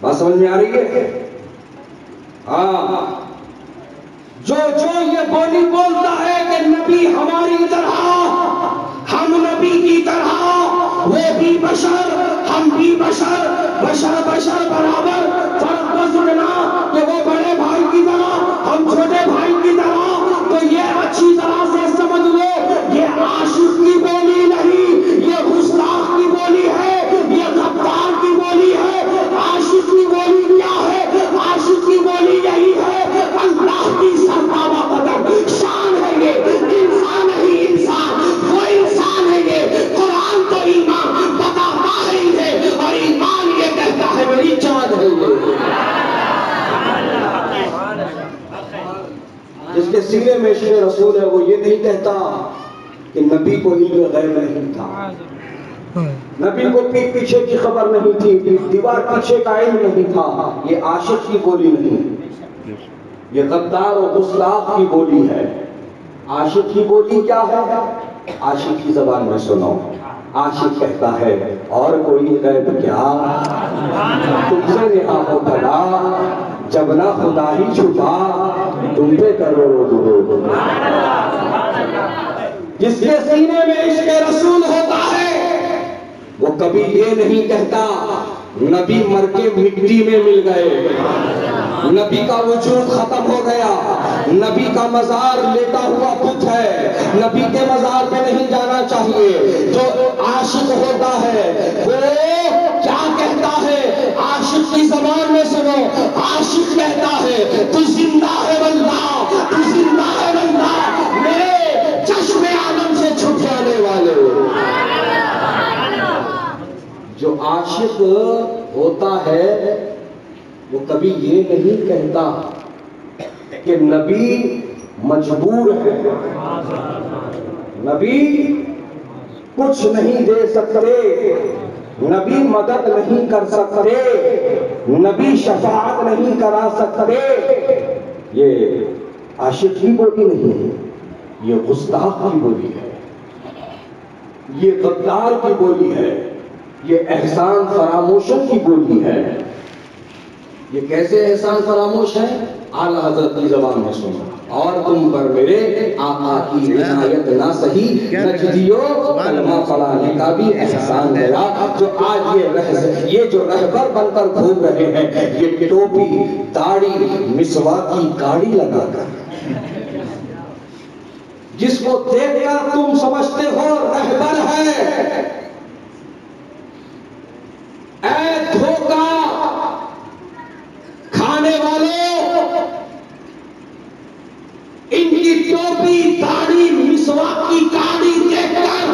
بات سمجھ میں آ رہی ہے؟ ہاں، جو یہ بولی بولتا ہے کہ نبی ہماری طرح، ہم نبی کی طرح، وہ بھی بشر ہم بھی بشر، بشر برابر، فرق بس اتنا کہ وہ بڑے بھائی کی طرح ہم چھوٹے بھائی کی طرح، تو یہ اچھی طرح سے سمجھ لو یہ عاشق کی بولی نہیں، یہ گستاخ کی بولی ہے، یہ غدار کی بولی ہے۔ عاشق کی بولی کیا ہے؟ عاشق کی جس کے سینے میں عشق رسول ہے وہ یہ نہیں کہتا کہ نبی کو علم غیب نہیں تھا، نبی کو پیٹ پیچھے کی خبر نہیں تھی، دیوار پیچھے کا علم نہیں تھا۔ یہ عاشق کی بولی نہیں، یہ غدار و گستاخ کی بولی ہے۔ عاشق کی بولی کیا ہے؟ عاشق کی زبان میں سنو، عاشق کہتا ہے اور کوئی غیب کیا تم سے رہا ہو بھلا، جب نہ خدا ہی چھپا تم پہ کروڑوں درود۔ جس کے سینے میں عشق رسول ہوتا ہے وہ کبھی یہ نہیں کہتا نبی مر کے مٹی میں مل گئے، نبی کا وجود ختم ہو گیا، نبی کا مزار لیٹا ہوا بت ہے، نبی کے مزار پہ نہیں جانا چاہیے۔ جو عاشق ہوتا ہے وہ کیا کہتا ہے؟ عاشق کی زبان میں سنو، عاشق کہتا ہے تو زندہ ہے بندہ، تو زندہ ہے بندہ میرے چشم عالم سے چھپ جانے والے۔ جو عاشق ہوتا ہے وہ کبھی یہ نہیں کہتا کہ نبی مجبور ہے، نبی کچھ نہیں دے سکتے، نبی مدد نہیں کر سکتے، نبی شفاعت نہیں کرا سکتے۔ یہ عاشق کی بولی نہیں ہے، یہ گستاخ کی بولی ہے، یہ غدار کی بولی ہے، یہ احسان فراموشوں کی بولی ہے۔ یہ کیسے احسان فراموش ہے؟ اعلیٰ حضرت کی زبان میں سنو، اور تم پر میرے آقا کی عنایت نہ سہی، نجدیو کلمہ پڑھانے کا بھی احسان گیا۔ جو آج یہ جو رہبر بن کر گھوم رہے ہیں، یہ ٹوپی داڑھی مسواک کی گاڑی لگا کر، جس کو دیکھ کر تم سمجھتے ہو رہبر ہے، اے دھوکہ کھانے والوں، ان کی ٹوپی داڑھی مسواک کی گاڑی دیکھ کر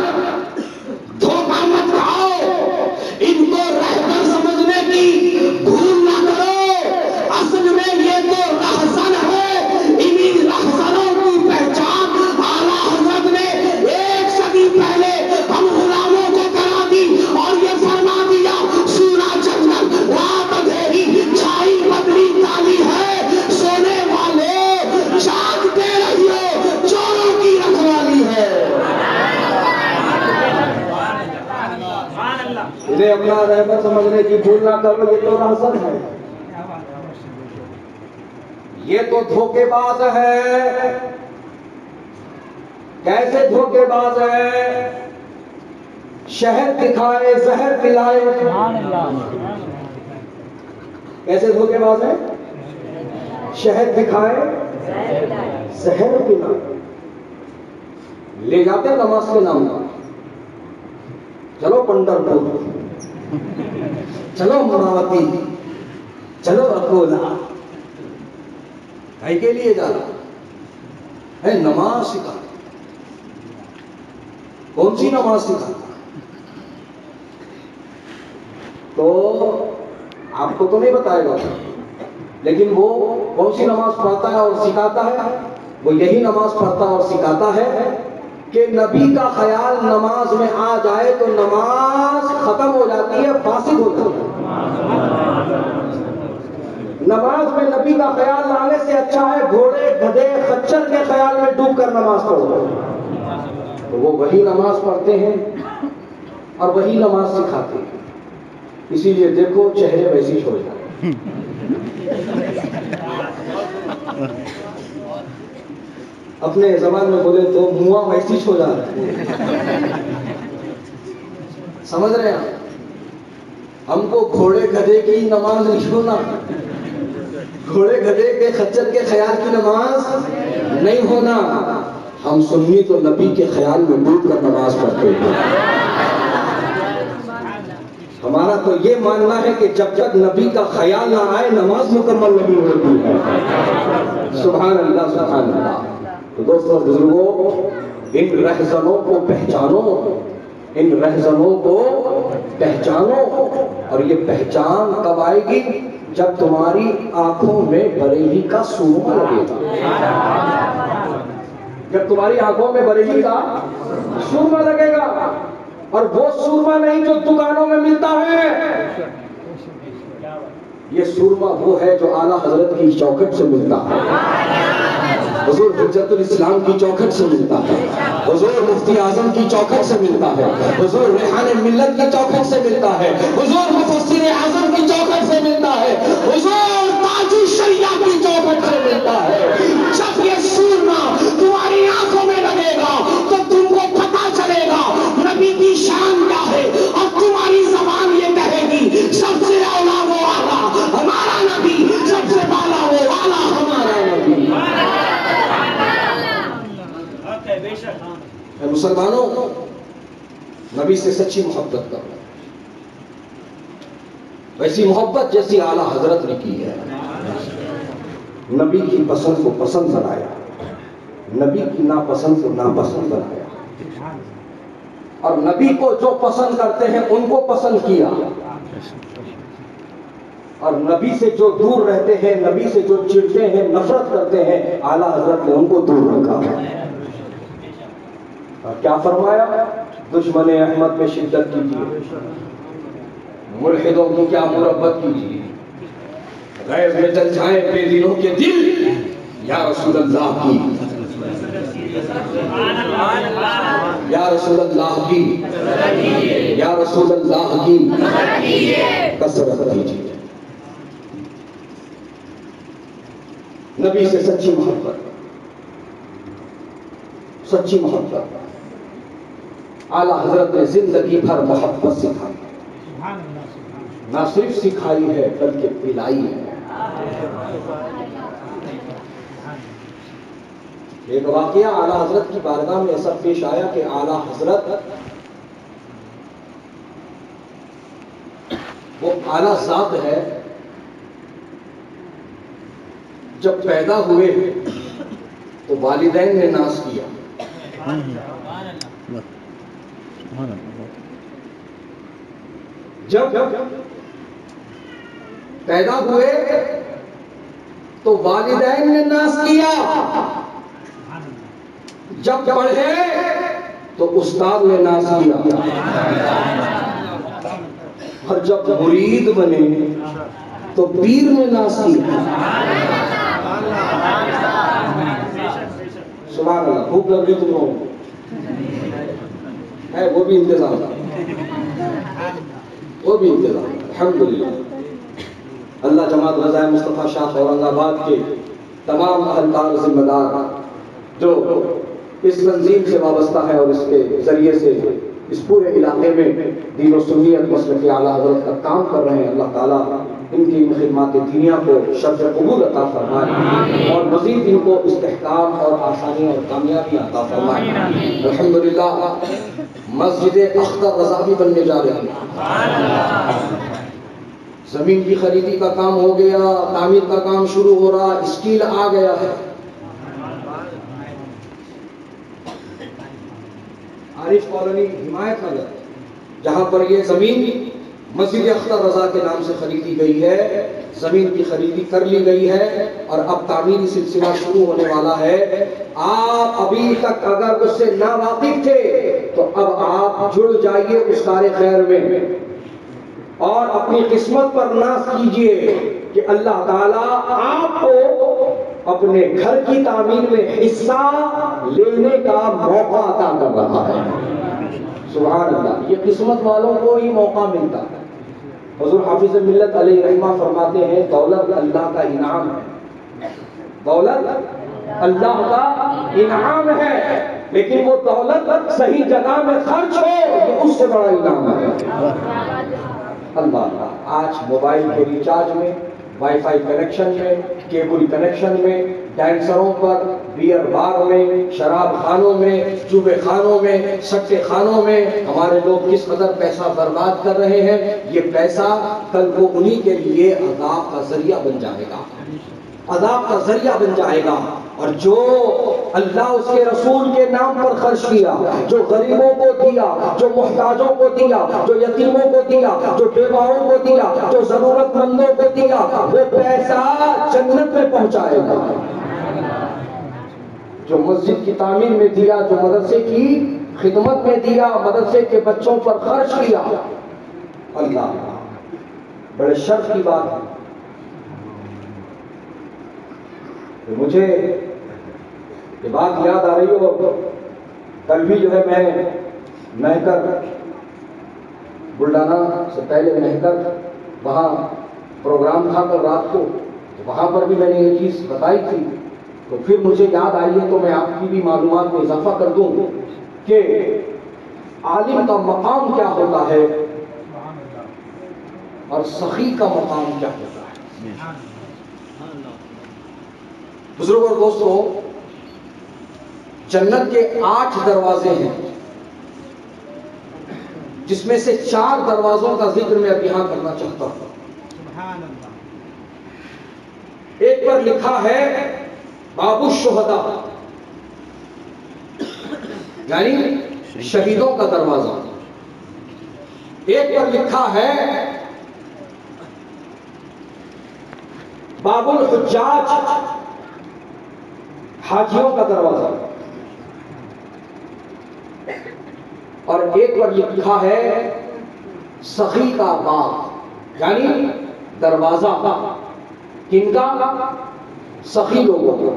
دھوکہ مت کھاؤ، ان کو رہبر سمجھنے کی بھول نہ کرو، اصل میں یہ تو رہزن ہے۔ انہی رہزنوں کی پہچان اعلیٰ حضرت نے ایک صدی پہلے ہم غلاموں کو کرا دی، اور یہ فرما دیا سورہ جنگل رات اندھیری چھائی بدلی تالی ہے، سونے والے جاگتے رہیو چوروں کی رکھوالی ہے۔ انہیں اپنا رہبر سمجھنے کی بھول نہ کرو، یہ تو رہزن ہے، یہ تو دھوکے باز ہے۔ کیسے دھوکے باز ہے؟ شہد دکھائے زہر پلائے۔ کیسے دھوکے باز ہے؟ شہد دکھائے زہر پلائے، لے جاتے نماز کے نام پر، چلو پنڈرپور، چلو امراوتی، چلو اکولا، بھائی کے لیے جا رہا ہے نماز سکھا۔ کون سی نماز سکھا؟ تو آپ کو تو نہیں بتائے گا، لیکن وہ کون سی نماز پڑھتا ہے اور سکھاتا ہے؟ وہ یہی نماز پڑھتا اور سکھاتا ہے کہ نبی کا خیال نماز میں آ جائے تو نماز ختم ہو جاتی ہے، فاسد ہو جاتی ہے۔ نماز میں نبی کا خیال لانے سے اچھا ہے گھوڑے گدھے خچر کے خیال میں ڈوب کر نماز پڑھو۔ تو وہ وہی نماز پڑھتے ہیں اور وہی نماز سکھاتے ہیں، اسی لیے دیکھو چہرے ویسی ہو جائے۔ اپنے زبان میں بولے تو منہ ویسی ہو جاتا، سمجھ رہے ہیں؟ ہم کو گھوڑے گدھے کی نماز نہیں ہونا، گھوڑے گدھے کے خچر کے خیال کی نماز نہیں ہونا۔ ہم سنی تو نبی کے خیال میں ڈوب کر نماز پڑھتے ہیں۔ ہمارا تو یہ ماننا ہے کہ جب تک نبی کا خیال نہ آئے نماز مکمل نہیں ہوتی ہے۔ سبحان اللہ سبحان اللہ۔ تو دوستو بزرگوں، ان رہزنوں کو پہچانو، ان رہزنوں کو پہچانو، اور یہ پہچان کب آئے گی؟ جب تمہاری آنکھوں میں بریلی کا سورما لگے گا۔ جب تمہاری آنکھوں میں بریلی کا سرما لگے گا، اور وہ سرما نہیں جو دکانوں میں ملتا ہے، یہ سرما وہ ہے جو اعلیٰ حضرت کی چوکھٹ سے ملتا ہے، حضور حجت الاسلام کی چوکھٹ سے ملتا ہے، حضور مفتی اعظم کی چوکھٹ سے ملتا ہے، حضور ریحان ملت کی چوکھٹ سے ملتا ہے، حضور مفسر اعظم کی چوکھٹ سے ملتا ہے، حضور تاج الشریعہ کی چوکھٹ سے ملتا ہے۔ جب یہ سورما تمہاری آنکھوں میں لگے گا تو تم کو پتہ چلے گا نبی کی شان کیا ہے، اور تمہاری زبان یہ کہے گی سب سے اولا وہ والا ہمارا نبی، سب سے والا وہ والا ہمارا نبی۔ اے مسلمانوں، نبی سے سچی محبت کرو، ویسی محبت جیسی اعلیٰ حضرت نے کی ہے۔ نبی کی پسند کو پسند بنایا، نبی کی ناپسند کو ناپسند بنایا، اور نبی کو جو پسند کرتے ہیں ان کو پسند کیا، اور نبی سے جو دور رہتے ہیں، نبی سے جو چڑھتے ہیں، نفرت کرتے ہیں، اعلیٰ حضرت نے ان کو دور رکھا۔ اور کیا فرمایا؟ دشمن احمد میں شدت کیجیے، ملحدوں کی کیا مربت کیجیے، غیظ میں جل جائیں بے دلوں کے دل، یا رسول اللہ کی، یا رسول اللہ کی، یا رسول اللہ کی کثرت کیجیے۔ نبی سے سچی محبت، سچی محبت اعلیٰ حضرت نے زندگی بھر محبت سکھائی، نہ صرف سکھائی ہے بلکہ پلائی ہے۔ ایک واقعہ اعلیٰ حضرت کی بارگاہ میں ایسا پیش آیا کہ اعلیٰ حضرت وہ اعلیٰ ذات ہے، جب پیدا ہوئے تو والدین نے ناز کیا، جب پیدا ہوئے تو والدین نے ناز کیا، جب پڑھے تو استاد نے ناز کیا، اور جب مرید بنے تو پیر نے ناز کیا۔ سبحان اللہ، بھوک لگ رہی تم لوگوں کو ہے، وہ بھی انتظام، وہ بھی انتظام، الحمدللہ۔ اللہ جماعت رضا مصطفیٰ شاہ اورنگ آباد کے تمام اہلکار ذمہ دار جو اس تنظیم سے وابستہ ہے اور اس کے ذریعے سے اس پورے علاقے میں دین و سنیت مسلک اعلیٰ حضرت کا کام کر رہے ہیں، اللہ تعالیٰ ان کی خدمات دینیہ کو شرف قبول عطا فرمائے، اور مزید ان کو استحکام اور آسانی اور کامیابی عطا فرمائے۔ الحمدللہ مسجد اختر رضا بھی بننے جا رہی ہے، زمین کی خریدی کا کام ہو گیا، تعمیر کا کام شروع ہو رہا، اسٹیل آ گیا ہے۔ عارف کالونی حمایت نگر جہاں پر یہ زمین مسجد اختر رضا کے نام سے خریدی گئی ہے، زمین کی خریدی کر لی گئی ہے اور اب تعمیری سلسلہ شروع ہونے والا ہے۔ آپ ابھی تک اگر اس سے ناواقف تھے تو اب آپ جڑ جائیے اس کار خیر میں، اور اپنی قسمت پر ناز کیجئے کہ اللہ تعالیٰ آپ کو اپنے گھر کی تعمیر میں حصہ لینے کا موقع عطا کر رہا ہے۔ سبحان اللہ، یہ قسمت والوں کو ہی موقع ملتا ہے۔ حضور حافظ ملت علیہ رحمہ فرماتے ہیں دولت اللہ کا انعام ہے، دولت اللہ کا انعام ہے، لیکن وہ دولت صحیح جگہ میں خرچ ہو یہ اس سے بڑا انعام ہے۔ اللہ، آج موبائل کے ریچارج میں، وائی فائی کنیکشن میں، کیبل کنیکشن میں، ڈینسروں پر، بیئر بار میں، شراب خانوں میں، جوے خانوں میں، سٹے خانوں میں ہمارے لوگ کس قدر پیسہ برباد کر رہے ہیں۔ یہ پیسہ کل کو انہی کے لیے عذاب کا ذریعہ بن جائے گا، عذاب کا ذریعہ بن جائے گا۔ اور جو اللہ اس کے رسول کے نام پر خرچ کیا، جو غریبوں کو دیا، جو محتاجوں کو دیا، جو یتیموں کو دیا، جو بیواؤں کو دیا، جو ضرورت مندوں کو دیا، وہ پیسہ جنت میں پہنچائے گا۔ جو مسجد کی تعمیر میں دیا، جو مدرسے کی خدمت میں دیا، مدرسے کے بچوں پر خرچ کیا. اللہ، بڑے شرف کی بات ہے. مجھے یہ بات یاد آ رہی ہو، کل بھی جو ہے میں مہکر بلڈانا سے پہلے مہکر وہاں پروگرام تھا کل رات کو، وہاں پر بھی میں نے یہ چیز بتائی تھی. تو پھر مجھے یاد آئی ہے تو میں آپ کی بھی معلومات میں اضافہ کر دوں کہ عالم کا مقام کیا ہوتا ہے اور سخی کا مقام کیا ہوتا ہے. بزرگ اور دوستو، جنت کے 8 دروازے ہیں، جس میں سے 4 دروازوں کا ذکر میں اب یہاں کرنا چاہتا ہوں. ایک پر لکھا ہے باب الشہداء، یعنی شہیدوں کا دروازہ. ایک پر لکھا ہے باب الحجاج، حاجیوں کا دروازہ. اور ایک پر لکھا ہے سخی کا باب، یعنی دروازہ کن کا؟ سخی لوگوں کا.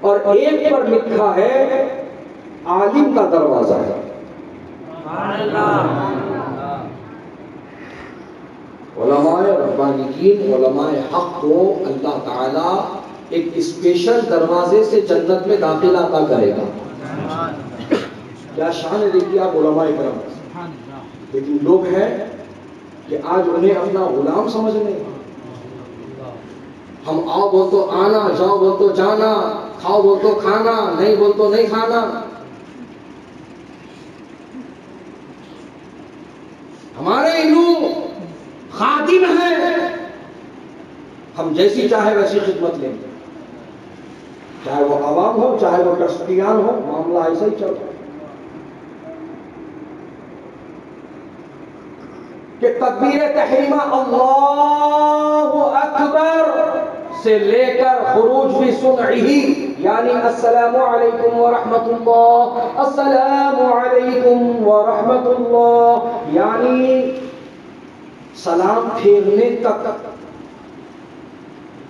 اور ایک پر لکھا ہے عالم کا دروازہ ہے. علماء ربانیین، علماء حق کو اللہ تعالیٰ ایک اسپیشل دروازے سے جنت میں داخلہ عطا کرے گا. کیا شان ہے دیکھیے آپ علماء کرام. لیکن لوگ ہیں کہ آج انہیں اپنا غلام سمجھنے. ہم آؤ بول تو آنا، جاؤ بول تو جانا، کھاؤ بول تو کھانا، نہیں بول تو نہیں کھانا. ہمارے علوم خادم ہیں، ہم جیسی چاہے ویسی خدمت لیں گے، چاہے وہ عوام ہو چاہے وہ ٹرسٹیان ہو، معاملہ ایسا ہی چلتا ہے. کہ تکبیر تحریمہ اللہ اکبر سے لے کر خروج بھی سنعی، یعنی السلام علیکم ورحمت اللہ، السلام علیکم ورحمت اللہ، یعنی سلام پھیرنے تک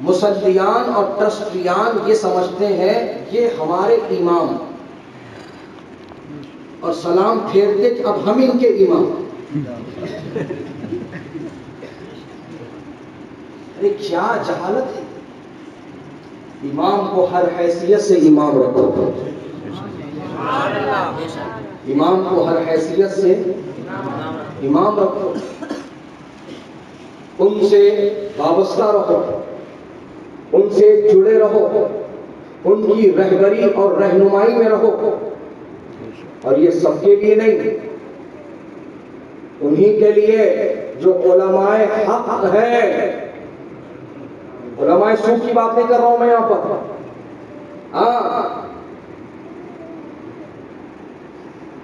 مصلیان اور ٹرسٹیان یہ سمجھتے ہیں یہ ہمارے امام، اور سلام پھیرتے کہ اب ہم ان کے امام. ارے کیا جہالت ہے. امام کو ہر حیثیت سے امام رکھو، امام کو ہر حیثیت سے امام رکھو، ان سے وابستہ رہو، ان سے جڑے رہو، ان کی رہبری اور رہنمائی میں رہو. اور یہ سب کے لیے نہیں، انہی کے لیے جو علماء حق ہے. علماء سو کی بات نہیں کر رہا ہوں میں یہاں پر.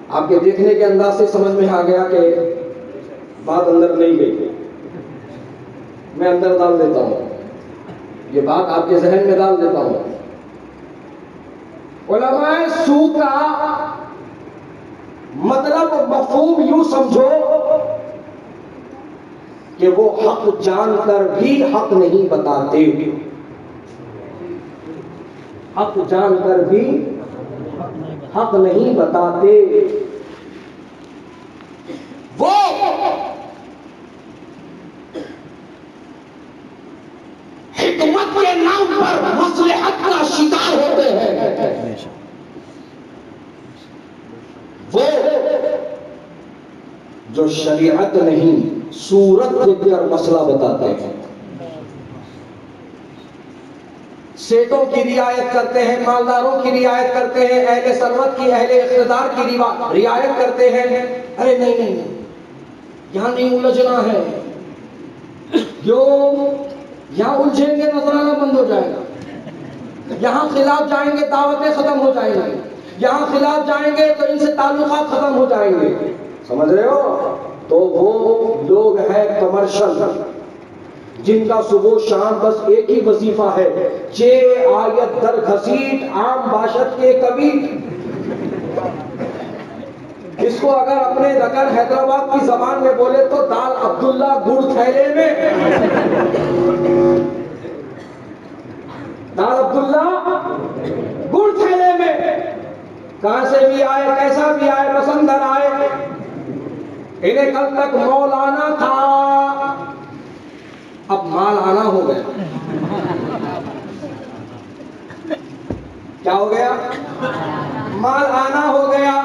آپ کے دیکھنے کے انداز سے سمجھ میں آ گیا کہ بات اندر نہیں گئی. میں اندر ڈال دیتا ہوں، یہ بات آپ کے ذہن میں ڈال دیتا ہوں. علماء سو کا مطلب مفہوم یوں سمجھو کہ وہ حق جان کر بھی حق نہیں بتاتے، حق جان کر بھی حق نہیں بتاتے. وہ حکمت کے نام پر مصلحت کا شکار ہوتے ہیں. وہ جو شریعت نہیں صورت دیکھ کر مسئلہ بتاتے ہیں. سیٹوں کی رعایت کرتے ہیں، مالداروں کی رعایت کرتے ہیں، اہل ثروت کی، اہل اقتدار کی رعایت کرتے ہیں. ارے نہیں، یہاں نہیں الجھنا ہے، جو یہاں الجھیں گے نظرانہ بند ہو جائے گا. یہاں خلاف جائیں گے دعوتیں ختم ہو جائیں گی، یہاں خلاف جائیں گے تو ان سے تعلقات ختم ہو جائیں گے. سمجھ رہے ہو؟ تو وہ لوگ ہیں کمرشل، جن کا صبح شام بس ایک ہی وظیفہ ہے، چے آیت در گھسیٹ عام باشد کے کبھی. اس کو اگر اپنے دکن حیدرآباد کی زبان میں بولے تو دال عبداللہ گڑ تھیلے میں. دال عبداللہ گڑ تھیلے میں. کہاں سے بھی آئے، کیسا بھی آئے، پسندر آئے. انہیں کل تک مولانا تھا، اب مال آنا ہو گیا. کیا ہو گیا؟ مال آنا ہو گیا.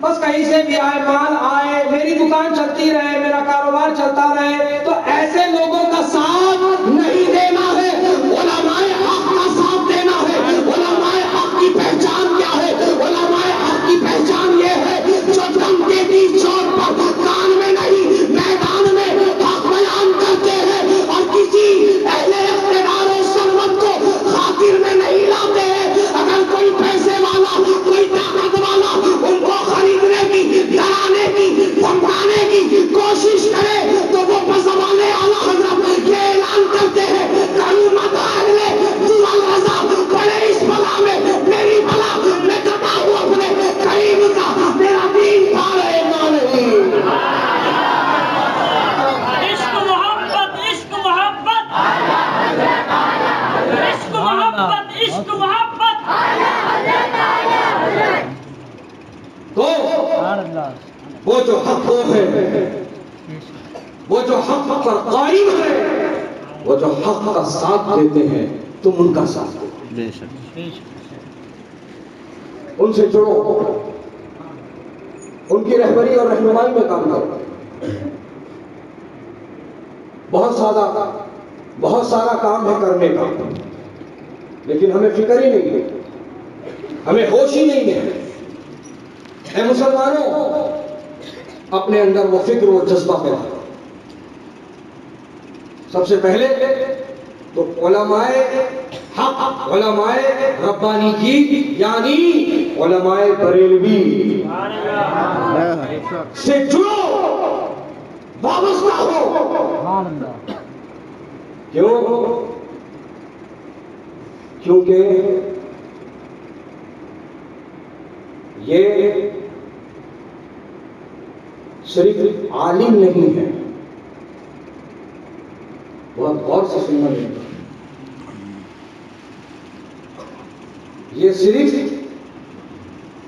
بس کہیں سے بھی آئے، مال آئے، میری دکان چلتی رہے، میرا کاروبار چلتا رہے. تو ایسے لوگوں کا ساتھ نہیں دینا ہے، علماء حق کا ساتھ دینا ہے. علماء حق کی پہچان کیا ہے؟ علماء حق کی پہچان یہ ہے جو دم کے بیچ چوک پر کان میں نہیں میدان میں حق بیان کرتے ہیں اور کسی اہل اقتدار و ثروت کو خاطر میں نہیں لاتے ہیں. اگر کوئی پیسے والا، کوئی طاقت والا ان کو خریدنے کی، ڈرانے کی، دھمکانے کی کوشش کرے تو وہ بزبان اعلیٰ حضرت یہ اعلان کرتے ہیں کروں مت اگلے دیوال رضا پڑے اس بلا میں میری بلا، میں کٹا ہوں اپنے قریب کا، میرا دین پارے نہ نہیں. عشق محبت، عشق محبت، عشق محبت، عشق محبت. تو وہ جو حق کو ہے، وہ جو حق پر قائم ہے، وہ جو حق کا ساتھ دیتے ہیں، تم ان کا ساتھ دو. ان سے جڑو، ان کی رہبری اور رہنمائی میں کام کرو. بہت سارا کام ہے کرنے کا، لیکن ہمیں فکر ہی نہیں ہے، ہمیں ہوش ہی نہیں ہے. اے مسلمانوں، اپنے اندر وہ فکر و جذبہ پیدا کرو. سب سے پہلے تو علماء حق، علماء ربانی کی یعنی علماء بریلوی سے جڑو، وابستہ ہو. کیونکہ یہ صرف عالم نہیں ہے. بہت غور سے سننا ہے. یہ صرف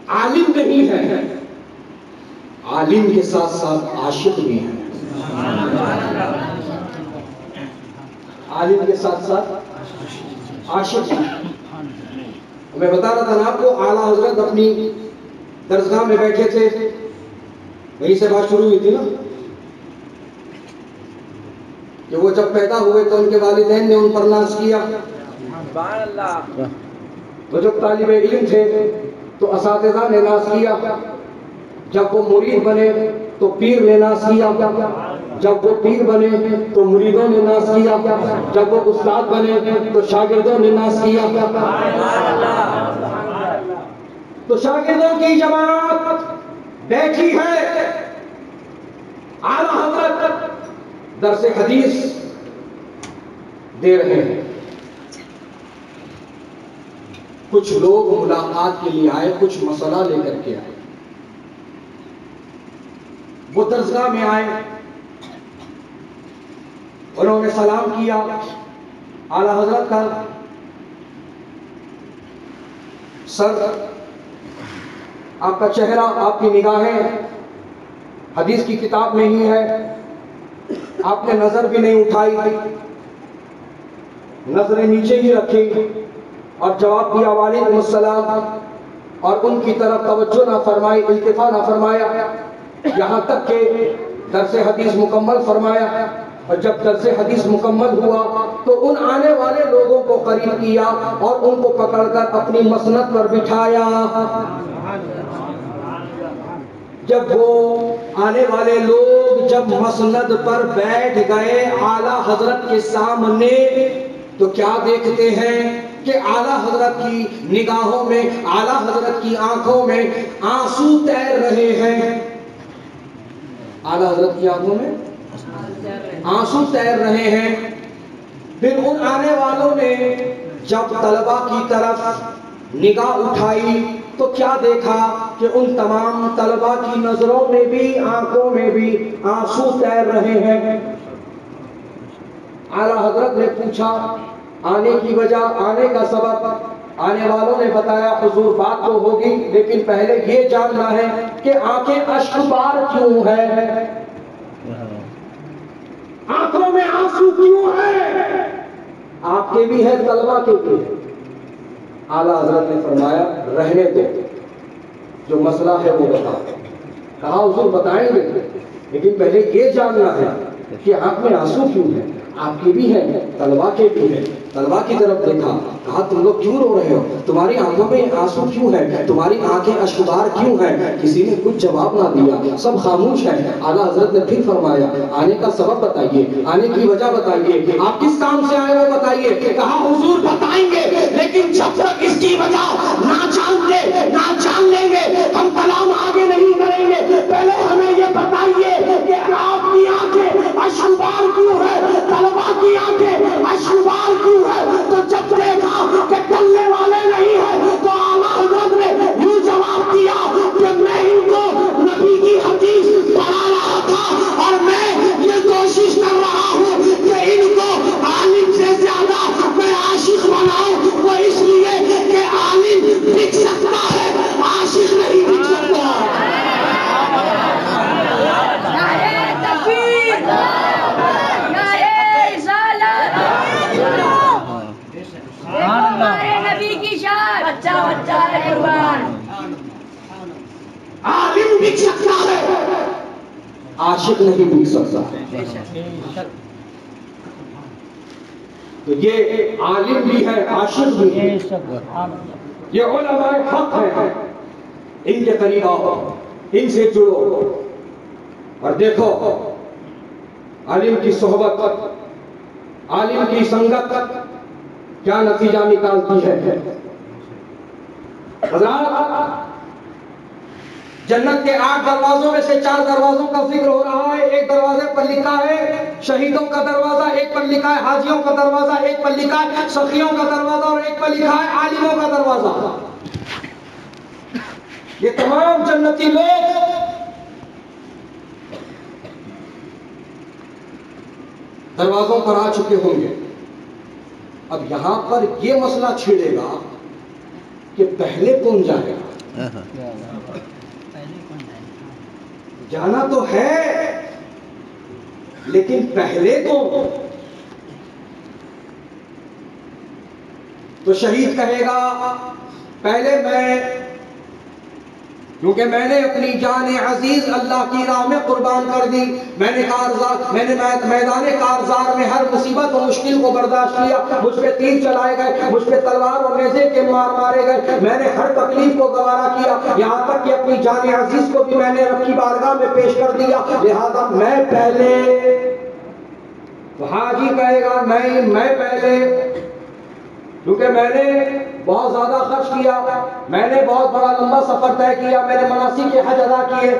عالم نہیں ہے، عالم کے ساتھ ساتھ عاشق بھی ہے. عالم کے ساتھ ساتھ عاشق بھی. میں بتا رہا تھا نا آپ کو، اعلیٰ حضرت اپنی درسگاہ میں بیٹھے تھے، وہیں سے بات شروع ہوئی تھی نا کہ وہ جب پیدا ہوئے تو ان کے والدین نے ان پر ناز کیا. وہ جب طالب علم تھے تو اساتذہ نے ناز کیا. جب وہ مرید بنے تو پیر نے ناز کیا. جب وہ پیر بنے تو مریدوں نے ناز کیا. جب وہ استاد بنے تو شاگردوں نے ناز کیا. تو شاگردوں کی جماعت بیٹھی ہے، اعلیٰ حضرت درس حدیث دے رہے ہیں. کچھ لوگ ملاقات کے لیے آئے، کچھ مسئلہ لے کر کے آئے. وہ درسگاہ میں آئے، انہوں نے سلام کیا. اعلیٰ حضرت کا سر، آپ کا چہرہ، آپ کی نگاہیں حدیث کی کتاب میں ہی ہے. آپ نے نظر بھی نہیں اٹھائی، نظریں نیچے ہی رکھی اور جواب دیا وعلیکم السلام، اور ان کی طرف توجہ نہ فرمائی، التفا نہ فرمایا، یہاں تک کہ درس حدیث مکمل فرمایا. اور جب درس حدیث مکمل ہوا تو ان آنے والے لوگوں کو قریب کیا اور ان کو پکڑ کر اپنی مسند پر بٹھایا. جب وہ آنے والے لوگ جب مسند پر بیٹھ گئے اعلیٰ حضرت کے سامنے، تو کیا دیکھتے ہیں کہ اعلیٰ حضرت کی نگاہوں میں، اعلیٰ حضرت کی آنکھوں میں آنسو تیر رہے ہیں. اعلیٰ حضرت کی آنکھوں میں آنسو تیر رہے ہیں. پھر ان آنے والوں نے جب طلبہ کی طرف نگاہ اٹھائی تو کیا دیکھا کہ ان تمام طلبہ کی نظروں میں بھی آنکھوں میں بھی آنسو تیر رہے ہیں۔ اعلیٰ حضرت نے پوچھا آنے کی وجہ، آنے کا سبب؟ آنے والوں نے بتایا حضور بات تو ہوگی لیکن پہلے یہ جاننا ہے کہ آنکھیں اشک بار کیوں ہے، آنکھوں میں آنسو کیوں ہے؟ آپ کے بھی ہے، طلبہ کے بھی ہے۔ اعلیٰ حضرت نے فرمایا رہنے دو، جو مسئلہ ہے وہ بتا۔ کہا حضور بتائیں گے لیکن پہلے یہ جاننا ہے کہ آنکھ میں آنسو کیوں ہے، آپ کے بھی ہے، طلبہ کے بھی ہے۔ طلبہ کی طرف دیکھا، کہا تم لوگ کیوں رو رہے ہو، تمہاری آنکھوں میں آنسو کیوں ہے، تمہاری آنکھیں اشکبار کیوں ہیں؟ کسی نے کچھ جواب نہ دیا، سب خاموش ہیں۔ اعلیٰ حضرت نے پھر فرمایا آنے کا سبب بتائیے، آنے کی وجہ بتائیے، آپ کس کام سے آئے وہ بتائیے۔ کہا حضور بتائیں گے لیکن جب تک اس کی وجہ نہ جان لیں گے ہم کلام آگے نہیں کریں گے۔ پہلے ہمیں یہ بتائیے کہ آپ کی آنکھیں اشکبار کیوں ہے، طلبہ کی آنکھیں اشکبار کیوں ہے؟ تو جب دیکھا کہ ٹلنے والے نہیں ہیں تو اعلیٰ حضرت نے یوں جواب دیا کہ میں ان کو نبی کی حدیث پڑھا رہا تھا اور میں یہ کوشش کر رہا ہوں کہ ان کو عالم سے زیادہ میں عاشق بناؤں۔ وہ اس لیے کہ عالم بک سکتا ہے، عاشق نہیں بک سکتا۔ عالم بک سکتا ہے، عاشق نہیں بک سکتا۔ تو یہ عالم بھی ہے، عاشق بھی ہے، یہ علماء حق ہیں۔ ان کے قریب آؤ، ان سے جڑو اور دیکھو عالم کی صحبت، عالم کی سنگت کیا نتیجہ نکالتی ہے۔ حضرات جنت کے 8 دروازوں میں سے 4 دروازوں کا ذکر ہو رہا ہے۔ ایک دروازے پر لکھا ہے شہیدوں کا دروازہ، ایک پر لکھا ہے حاجیوں کا دروازہ، ایک پر لکھا ہے سخیوں کا دروازہ اور ایک پر لکھا ہے عالموں کا دروازہ۔ یہ تمام جنتی لوگ دروازوں پر آ چکے ہوں گے۔ اب یہاں پر یہ مسئلہ چھڑے گا کہ پہلے کون جائے گا۔ جانا تو ہے لیکن پہلے کون؟ تو شہید کہے گا پہلے میں، کیونکہ میں نے اپنی جان عزیز اللہ کی راہ میں قربان کر دی۔ میں نے میدان کارزار میں ہر مصیبت و مشکل کو برداشت کیا، مجھ پہ تیر چلائے گئے، مجھ پہ تلوار اور نیزے کے مارے گئے، میں نے ہر تکلیف کو گوارا کیا، یہاں تک کہ اپنی جان عزیز کو بھی میں نے رب کی بارگاہ میں پیش کر دیا، لہذا میں پہلے۔ تو حاجی کہے گا نہیں میں پہلے، کیونکہ میں نے بہت زیادہ خرچ کیا، میں نے بہت بڑا لمبا سفر طے کیا، میں نے مناسک کے حج ادا کیے،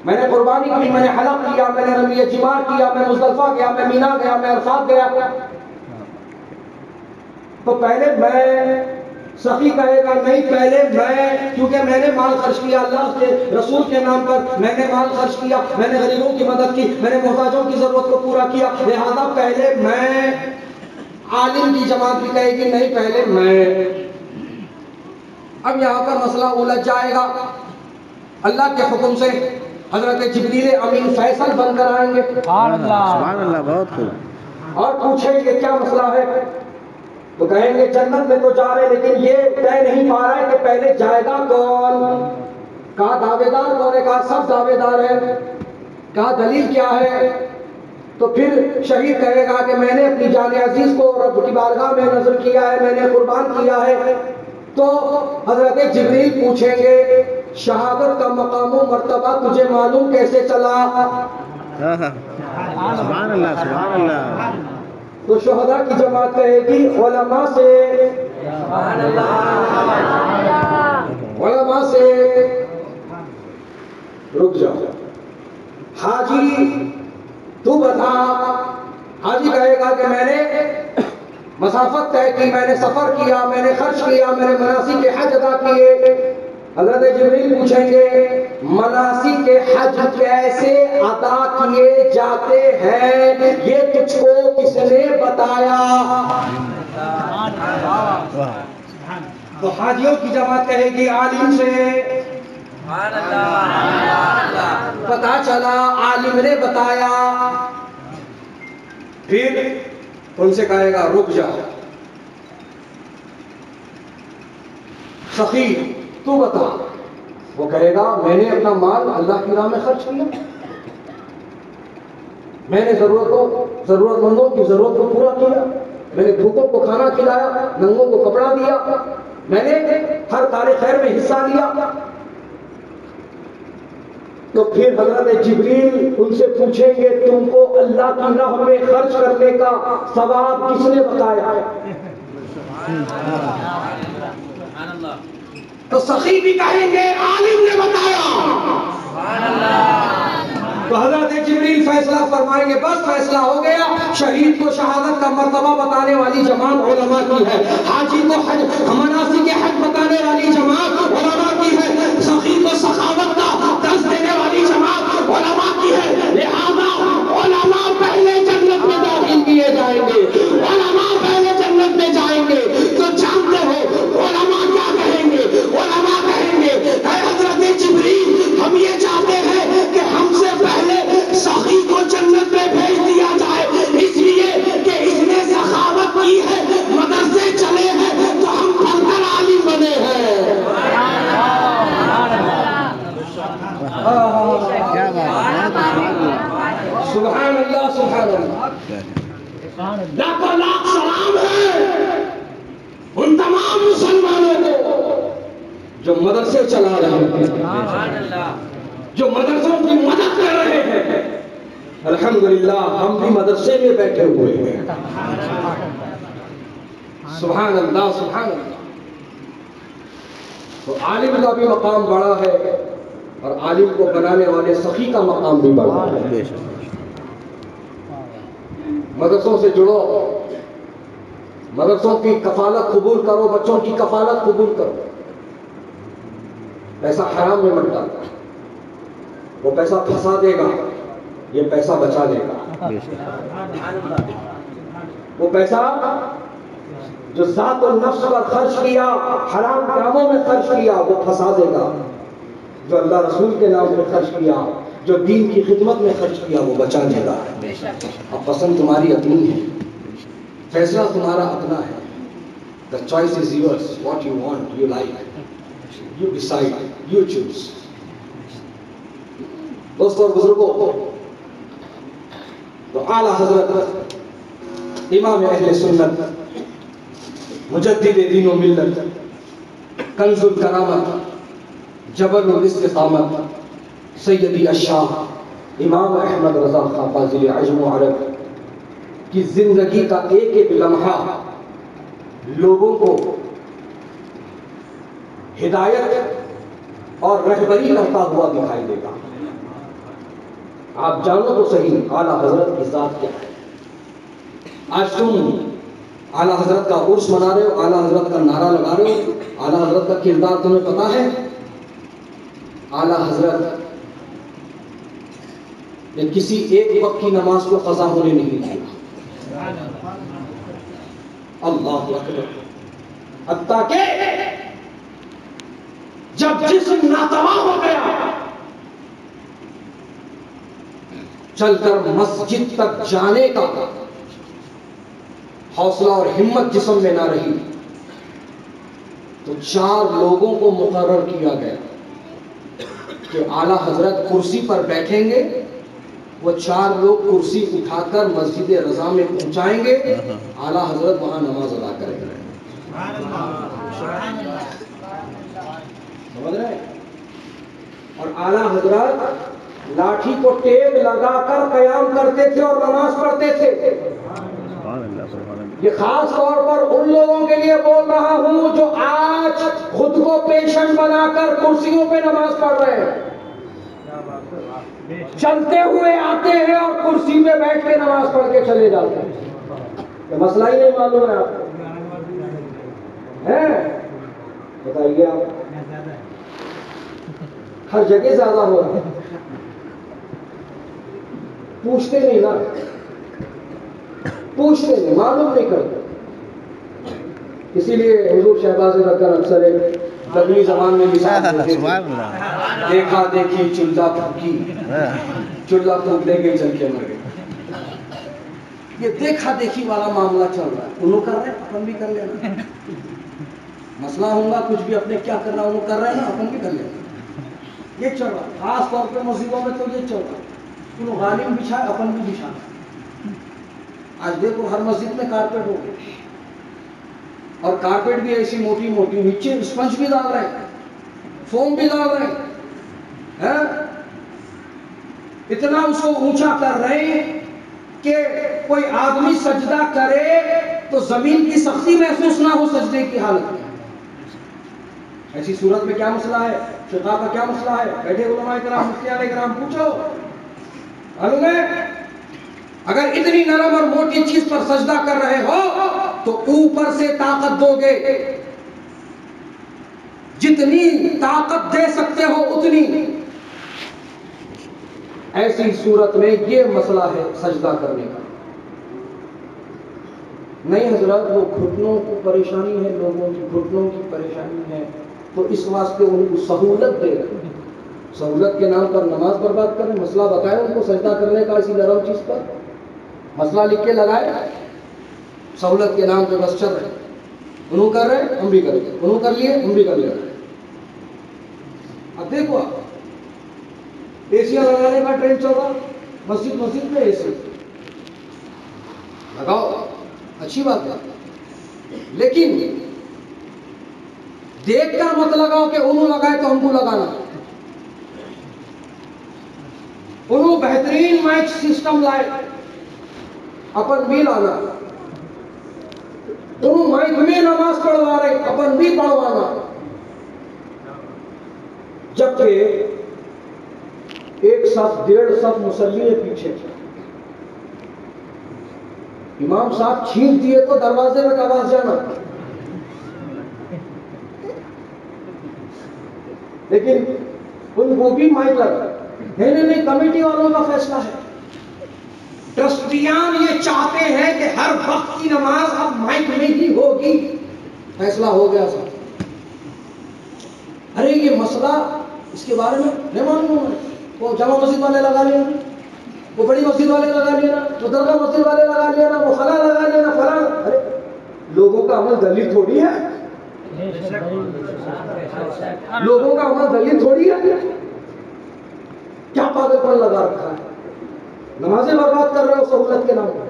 میں نے قربانی کی، میں نے حلق کیا، میں نے رمی جمار کیا، میں مزدلفہ گیا، میں مینا گیا، میں عرفات گیا، تو پہلے میں۔ سخی کہے گا نہیں پہلے میں، کیونکہ میں نے مال خرچ کیا اللہ کے رسول کے نام پر، میں نے مال خرچ کیا، میں نے غریبوں کی مدد کی، میں نے محتاجوں کی ضرورت کو پورا کیا، لہذا پہلے میں۔ عالم کی جماعت بھی کہے گی نہیں پہلے میں۔ اب یہاں پر مسئلہ الجھ جائے گا۔ اللہ کے حکم سے حضرت جبریل امین فیصل بن کر آئیں گے، سبحان اللہ، بہت خوب، اور پوچھیں گے کیا مسئلہ ہے؟ تو کہیں گے جنت میں تو جا رہے لیکن یہ طے نہیں پا رہا ہے کہ پہلے جائے گا کون۔ کہا دعوے دار کون ہے؟ کہا سب دعوے دار ہیں۔ کہا دلیل کیا ہے؟ تو پھر شہید کہے گا کہ میں نے اپنی جان عزیز کو رب کی بارگاہ میں نذر کیا ہے، میں نے قربان کیا ہے۔ تو حضرت جبریل پوچھیں گے شہادت کا مقام و مرتبہ تجھے معلوم کیسے چلا؟ سبحان اللہ، سبحان اللہ۔ تو شہداء کی جماعت کہے گی علماء سے، علماء سے۔ رک جاؤ، حاجی تو بتا۔ حاجی کہے گا کہ میں نے مسافت طے کی، میں نے سفر کیا، میں نے خرچ کیا، میں نے مناسک کے حج ادا کیے. حضرت جبریل پوچھیں گے مناسک کے حج کیسے ادا کیے جاتے ہیں، یہ تجھ کو کس نے بتایا؟ تو حاجیوں کی جماعت کہے گی عالم سے پتا چلا، عالم نے بتایا. پھر ان سے کہے گا رک جاؤ سخی تو بتا. وہ کہے گا میں نے اپنا مال اللہ کی راہ میں خرچ کیا، میں نے ضرورت مندوں کی ضرورت کو پورا کیا، میں نے بھوکوں کو کھانا کھلایا، ننگوں کو کپڑا دیا، میں نے ہر کار خیر میں حصہ لیا. تو پھر حضرت جبریل ان سے پوچھیں گے تم کو اللہ کی راہ میں خرچ کرنے کا ثواب کس نے بتایا؟ تو سخی بھی کہیں گے عالم نے بتایا. تو حضرت جبریل فیصلہ فرمائیں گے بس فیصلہ ہو گیا. شہید کو شہادت کا مرتبہ بتانے والی جماعت علماء کی ہے، حاجی کو حج مناسک کے حج بتانے والی جماعت علماء کی ہے، سخی کو سخاوت کا درس دینے والی جماعت علماء کی ہے. لہذا علماء پہلے جنت میں داخل کیے جائیں گے، علماء پہلے جنت میں جائیں گے. تو جانتے ہو علماء کیا کہیں گے؟ علماء کہیں گے اے حضرت جبریل ہم یہ چاہتے ہیں کہ ہم سے پہلے سخی کو جنت میں بھیج دیا جائے، اس لیے کہ اس نے سخاوت کی ہے، مدرسے چلے ہیں تو ہم پڑھ کر عالم بنے ہیں. کیا بات ہے، سبحان اللہ سبحان اللہ. لاکھوں لاکھ سلام ہے ان تمام مسلمانوں کو جو مدرسے چلا رہے ہیں، جو مدرسوں کی مدد کر رہے ہیں. الحمدللہ ہم بھی مدرسے میں بیٹھے ہوئے ہیں. سبحان اللہ سبحان اللہ. تو عالم کا بھی مقام بڑا ہے اور عالم کو بنانے والے سخی کا مقام بھی بڑا ہے. مدرسوں سے جڑو، مدرسوں کی کفالت قبول کرو، بچوں کی کفالت قبول کرو. پیسہ حرام میں مت ڈالو، وہ پیسہ پھنسا دے گا، یہ پیسہ بچا دے گا. وہ پیسہ جو ذات و نفس پر خرچ کیا، حرام کاموں میں خرچ کیا، وہ پھنسا دے گا. جو اللہ رسول کے نام میں خرچ کیا، جو دین کی خدمت میں خرچ کیا، وہ بچا دے گا. اب پسند تمہاری اپنی ہے، فیصلہ تمہارا اپنا ہے. The choice is yours. What you want, you like. You decide, you choose. دوستوں اور بزرگوں، تو اعلیٰ حضرت امام اہل سنت مجدد دین و ملت، کنز الکرامت، جبل الاستقامت، سیدی الشاہ امام احمد رضا خان فاضل عجم و عرب کی زندگی کا ایک ایک لمحہ لوگوں کو ہدایت اور رہبری کرتا ہوا دکھائی دے گا. آپ جانو تو صحیح اعلیٰ حضرت کی ذات کیا ہے. آج تم اعلیٰ حضرت کا عرس منا رہے ہو، اعلیٰ حضرت کا نعرہ لگا رہے ہو، اعلیٰ حضرت کا کردار تمہیں پتا ہے. اعلیٰ حضرت نے کسی ایک وقت کی نماز کو قضا ہونے نہیں دیا. اللہ اکبر. حتیٰ کہ جب جسم ناتواں ہو گیا، چل کر مسجد تک جانے کا حوصلہ اور ہمت جسم میں نہ رہی، تو 4 لوگوں کو مقرر کیا گیا کہ اعلیٰ حضرت کرسی پر بیٹھیں گے. وہ 4 لوگ کرسی اٹھا کر مسجد رضا میں پہنچائیں گے، اعلیٰ حضرت وہاں نماز ادا کریں گے. سمجھ رہے ہیں؟ اور اعلیٰ حضرت لاٹھی کو ٹیپ لگا کر قیام کرتے تھے اور نماز پڑھتے تھے. یہ خاص طور پر ان لوگوں کے لیے بول رہا ہوں جو آج خود کو پیشنٹ بنا کر کرسیوں پہ نماز پڑھ رہے ہیں. چلتے ہوئے آتے ہیں اور کرسی پہ بیٹھ کے نماز پڑھ کے چلے جاتے ہیں. کہ مسئلہ ہی نہیں معلوم ہے آپ کو؟ ہے بتائیے آپ، ہر جگہ زیادہ ہو رہا ہے، پوچھتے نہیں نا، پوچھتے نہیں، معلوم نہیں کرتے. اسی لیے حضور شہباز رکن اکثر ایک لغوی زبان میں مثال دیتے تھے، سبحان اللہ. دیکھا دیکھی چلدا پھونکی، چلدا پھونکنے کے چل کے مر گئے. یہ دیکھا دیکھی والا معاملہ چل رہا ہے، انہوں کر رہے ہیں اپن بھی کر لینا. مسئلہ ہوگا کچھ بھی اپنے کیا کرنا انہوں کر رہے ہیں نا، اپن بھی کر لینا. یہ چل رہا ہے خاص طور پہ مسجدوں میں، تو یہ چل رہا ہے. انہوں غالب بچھائے اپن بھی بچھانا. آج دیکھو ہر مسجد میں کارپیٹ ہو گئے، اور کارپیٹ بھی ایسی موٹی موٹی، نیچے اسپنج بھی ڈال رہے ہیں، فوم بھی ڈال رہے ہیں، اتنا اس کو اونچا کر رہے ہیں کہ کوئی آدمی سجدہ کرے تو زمین کی سختی محسوس نہ ہو سجدے کی حالت میں. ایسی صورت میں کیا مسئلہ ہے؟ فقہ کا کیا مسئلہ ہے؟ بیٹھے علماء کرام مفتیان کرام پوچھو. معلوم ہے اگر اتنی نرم اور موٹی چیز پر سجدہ کر رہے ہو تو اوپر سے طاقت دو گے، جتنی طاقت دے سکتے ہو اتنی. ایسی صورت میں یہ مسئلہ ہے سجدہ کرنے کا. نہیں حضرات، وہ گھٹنوں کی پریشانی ہے، لوگوں کی گھٹنوں کی پریشانی ہے، تو اس واسطے ان کو سہولت دے رہے ہیں. سہولت کے نام پر نماز برباد کریں. مسئلہ بتائیں ان کو سجدہ کرنے کا اسی نرم چیز پر، مسئلہ لکھ کے لگائے. سہولت کے نام پہ بس چل رہے، انہوں کر رہے ہم بھی کریں گے، انہوں کر لیے ہم بھی کر لیں. اب دیکھو آپ ایسیاں لگانے کا ٹرینڈ چل رہا، مسجد مسجد میں اے سی لگاؤ، اچھی بات ہے، لیکن دیکھ کر مت لگاؤ کہ انہوں لگائے تو ہم کو لگانا. انہوں بہترین مائک سسٹم لائے، اپن بھی لانا. انہوں مائک میں نماز پڑھوا رہے، اپن بھی پڑھوانا. جبکہ ایک صف 1.5 صف مصلی ہے پیچھے، امام صاحب چھینک دیے تو دروازے میں آواز جانا. لیکن ان کو بھی مائک لگا. نہیں، کمیٹی والوں کا فیصلہ ہے. ٹرسٹیان یہ چاہتے ہیں کہ ہر وقت کی نماز اب مائک میں ہی ہوگی. فیصلہ ہو گیا صاحب. ارے یہ مسئلہ اس کے بارے میں نہیں معلوم ہے. وہ جامع مسجد والے لگا لینا، وہ بڑی مسجد والے لگا لینا، وہ درگاہ مسجد والے لگا لینا، وہ فلاں لگا لینا فلاں. ارے لوگوں کا عمل دلیل تھوڑی ہے، لوگوں کا عمل دلیل تھوڑی ہے. کیا پاگل پن لگا رکھا ہے، نمازیں برباد کر رہے ہو سہولت کے نام پر.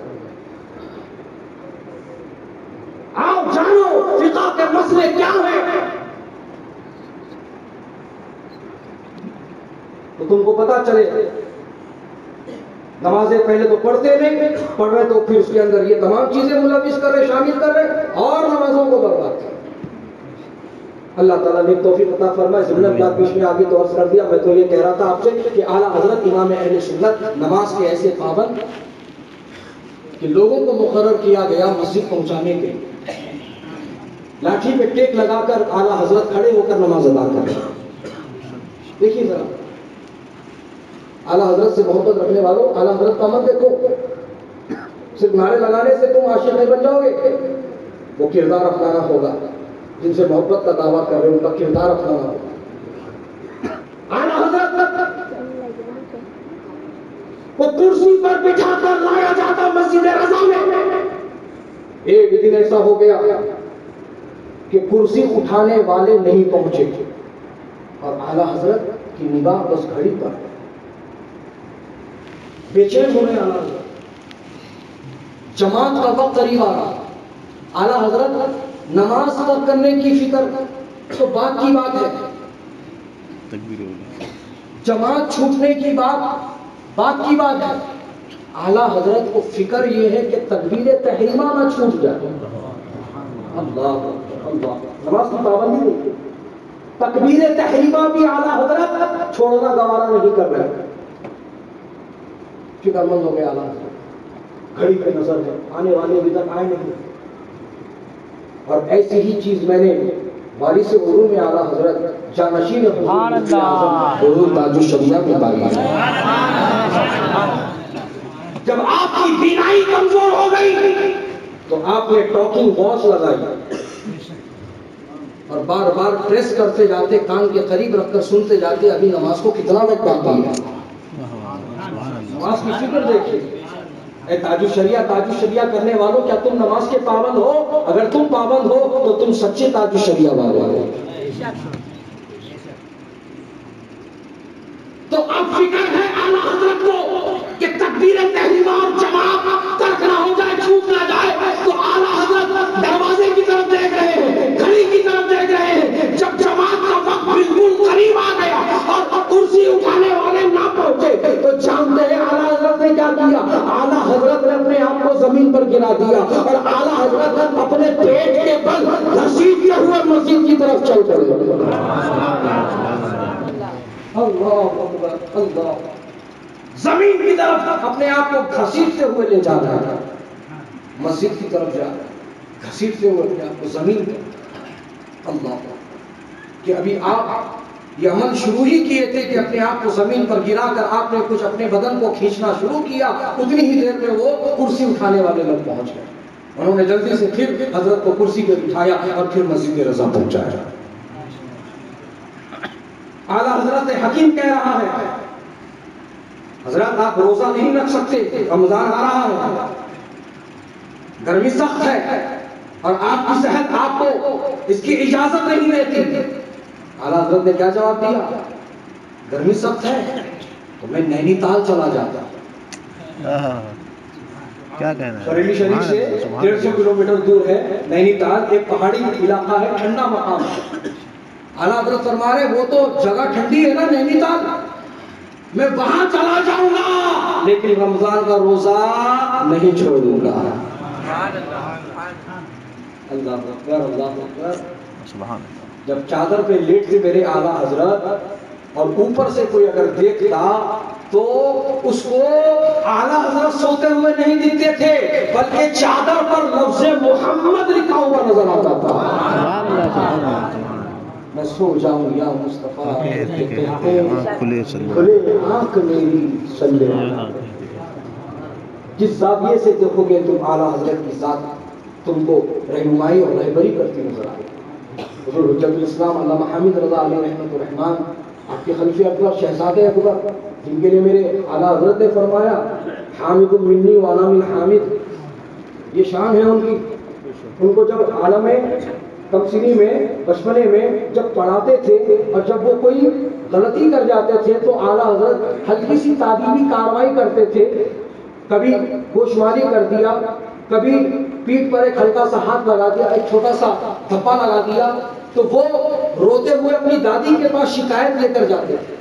آؤ جانو فقہ کے مسئلے کیا ہیں، تو تم کو پتا چلے. نمازیں پہلے تو پڑھتے نہیں، پڑھ رہے تو پھر اس کے اندر یہ تمام چیزیں ملوث کر رہے، شامل کر رہے، اور نمازوں کو برباد کر رہے. اللہ تعالیٰ نے توفیق عطا فرمائے. ضمن بات بیچ میں آگے تو عرض کر دیا. میں تو یہ کہہ رہا تھا آپ سے کہ اعلیٰ حضرت امام اہل سنت نماز کے ایسے پابند کہ لوگوں کو مقرر کیا گیا مسجد پہنچانے کے، لاٹھی پہ ٹیک لگا کر اعلیٰ حضرت کھڑے ہو کر نماز ادا کر رہے ہیں. دیکھیے ذرا اعلیٰ حضرت سے محبت رکھنے والوں، اعلیٰ حضرت کا عمل دیکھو. صرف نعرے لگانے سے تم عاشق نہیں بن جاؤ گے، وہ کردار اپنانا ہوگا. جن سے محبت کا دعویٰ کر رہے ہیں ان کا کردار اپنانا ہوگا. اعلیٰ حضرت وہ کرسی پر بٹھا کر لایا جاتا مسجد رضا میں. ایک دن ایسا ہو گیا کہ کرسی اٹھانے والے نہیں پہنچے اور اعلیٰ حضرت کی نگاہ بس گھڑی پر. بے چین ہونے اعلیٰ حضرت، جماعت کا وقت قریب آ رہا. اعلیٰ حضرت نماز ترک کرنے کی فکر تو بات کی بات ہے، جماعت چھوٹنے کی بات کی بات ہے. اعلیٰ حضرت کو فکر یہ ہے کہ تکبیر تحریمہ نہ چھوٹ جائے. اللہ اللہ، نماز کی پابندی نہیں، تکبیر تحریمہ بھی اعلیٰ حضرت چھوڑنا گوارا نہیں کر رہے. فکر مند ہو گئے اعلیٰ حضرت. گھڑی پہ نظر ہے، آنے والے ابھی تک آئے نہیں. اور ایسی ہی چیز میں نے وارث علوم اعلیٰ حضرت جانشین سبحان اللہ. حضور تاج الشریعہ میں پائی ہے. جب آپ کی بینائی کمزور ہو گئی تو آپ نے ٹاکنگ واچ لگائی اور بار بار پریس کرتے جاتے، کان کے قریب رکھ کر سنتے جاتے، ابھی نماز کو کتنا وقت باقی ہے. نماز کی فکر دیکھیے. اے تاج الشریعہ کرنے والوں، کیا تم نماز کے پابند ہو؟ اگر تم پابند ہو تو تم سچے تاج الشریعہ والے ہو. تو اب فکر ہے اعلیٰ حضرت کو کہ تکبیر تحریمہ اور جماعت ترک نہ ہو جائے، چھوٹ نہ جائے. تو اعلیٰ حضرت دروازے کی طرف دیکھ رہے ہیں، گھڑی کی طرف دیکھ رہے ہیں. جب جماعت کا وقت بالکل قریب آ گیا اور کرسی اٹھانے والے نہ پہنچے تو جانتے ہیں اعلیٰ حضرت نے کیا کیا. اعلیٰ حضرت نے اپنے آپ کو زمین پر گرا دیا اور اعلیٰ حضرت اپنے پیٹ کے بل گھسیٹتے ہوئے مسجد کی طرف چل پڑے. اللہ اکبر اللہ. زمین کی طرف اپنے آپ کو گھسیٹتے ہوئے لے جا رہا ہے، مسجد کی طرف جا رہا ہے، گھسیٹتے ہوئے اپنے آپ کو زمین پر. اللہ کہ ابھی آپ یہ عمل شروع ہی کیے تھے کہ اپنے آپ کو زمین پر گرا کر آپ نے کچھ اپنے بدن کو کھینچنا شروع کیا، اتنی ہی دیر میں وہ کرسی اٹھانے والے لوگ پہنچ گئے. انہوں نے جلدی سے پھر حضرت کو کرسی پہ اٹھایا اور پھر مسجد رضا پہنچایا. اعلیٰ حضرت حکیم کہہ رہا ہے حضرت آپ روزہ نہیں رکھ سکتے، رمضان آ رہا ہے، گرمی سخت ہے اور آپ کی صحت آپ کو اس کی اجازت نہیں دیتی. اعلیٰ حضرت نے کیا جواب دیا؟ گرمی سخت ہے تو میں نینی تال چلا جاتا. کیا کہنا ہے؟ بریلی شریف سے 150 کلومیٹر دور ہے نینی تال، ایک پہاڑی علاقہ ہے، ٹھنڈا مقام ہے. اعلیٰ حضرت فرما رہے وہ تو جگہ ٹھنڈی ہے نا نینی تال، میں وہاں چلا جاؤں گا لیکن رمضان کا روزہ نہیں چھوڑوں گا. اللہ اکبر اللہ اکبر. سبحان اللہ. جب چادر پہ لیٹتے میرے اعلیٰ حضرت اور اوپر سے کوئی اگر دیکھتا تو اس کو اعلیٰ حضرت سوتے ہوئے نہیں دکھتے تھے بلکہ چادر پر لفظ محمد لکھا ہوا نظر آتا تھا. سبحان اللہ. سبحان اللہ. میں سو جاؤں یا مصطفیٰ کھلے کھلے آنکھ میری صلی اللہ. جس زاویے سے دیکھو گے تم اعلیٰ حضرت کی ذات تم کو رہنمائی اور رہبری کرتی نظر آئے. حضور حجت الاسلام علامہ حامد رضا علیہ رحمۃ الرحمان آپ کے خلیفہ اکبر شہزادہ اکبر، جن کے لیے میرے اعلیٰ حضرت نے فرمایا حامد منی وانا من حامد، یہ شان ہے ان کی. ان کو جب عالم تمسینی میں بچپنے میں جب پڑھاتے تھے اور جب وہ کوئی غلطی کر جاتے تھے تو اعلیٰ حضرت ہلکی سی تعلیمی کارروائی کرتے تھے. کبھی گوشماری کر دیا، کبھی پیٹھ پر ایک ہلکا سا ہاتھ لگا دیا، ایک چھوٹا سا تھپا لگا دیا، تو وہ روتے ہوئے اپنی دادی کے پاس شکایت لے کر جاتے تھے.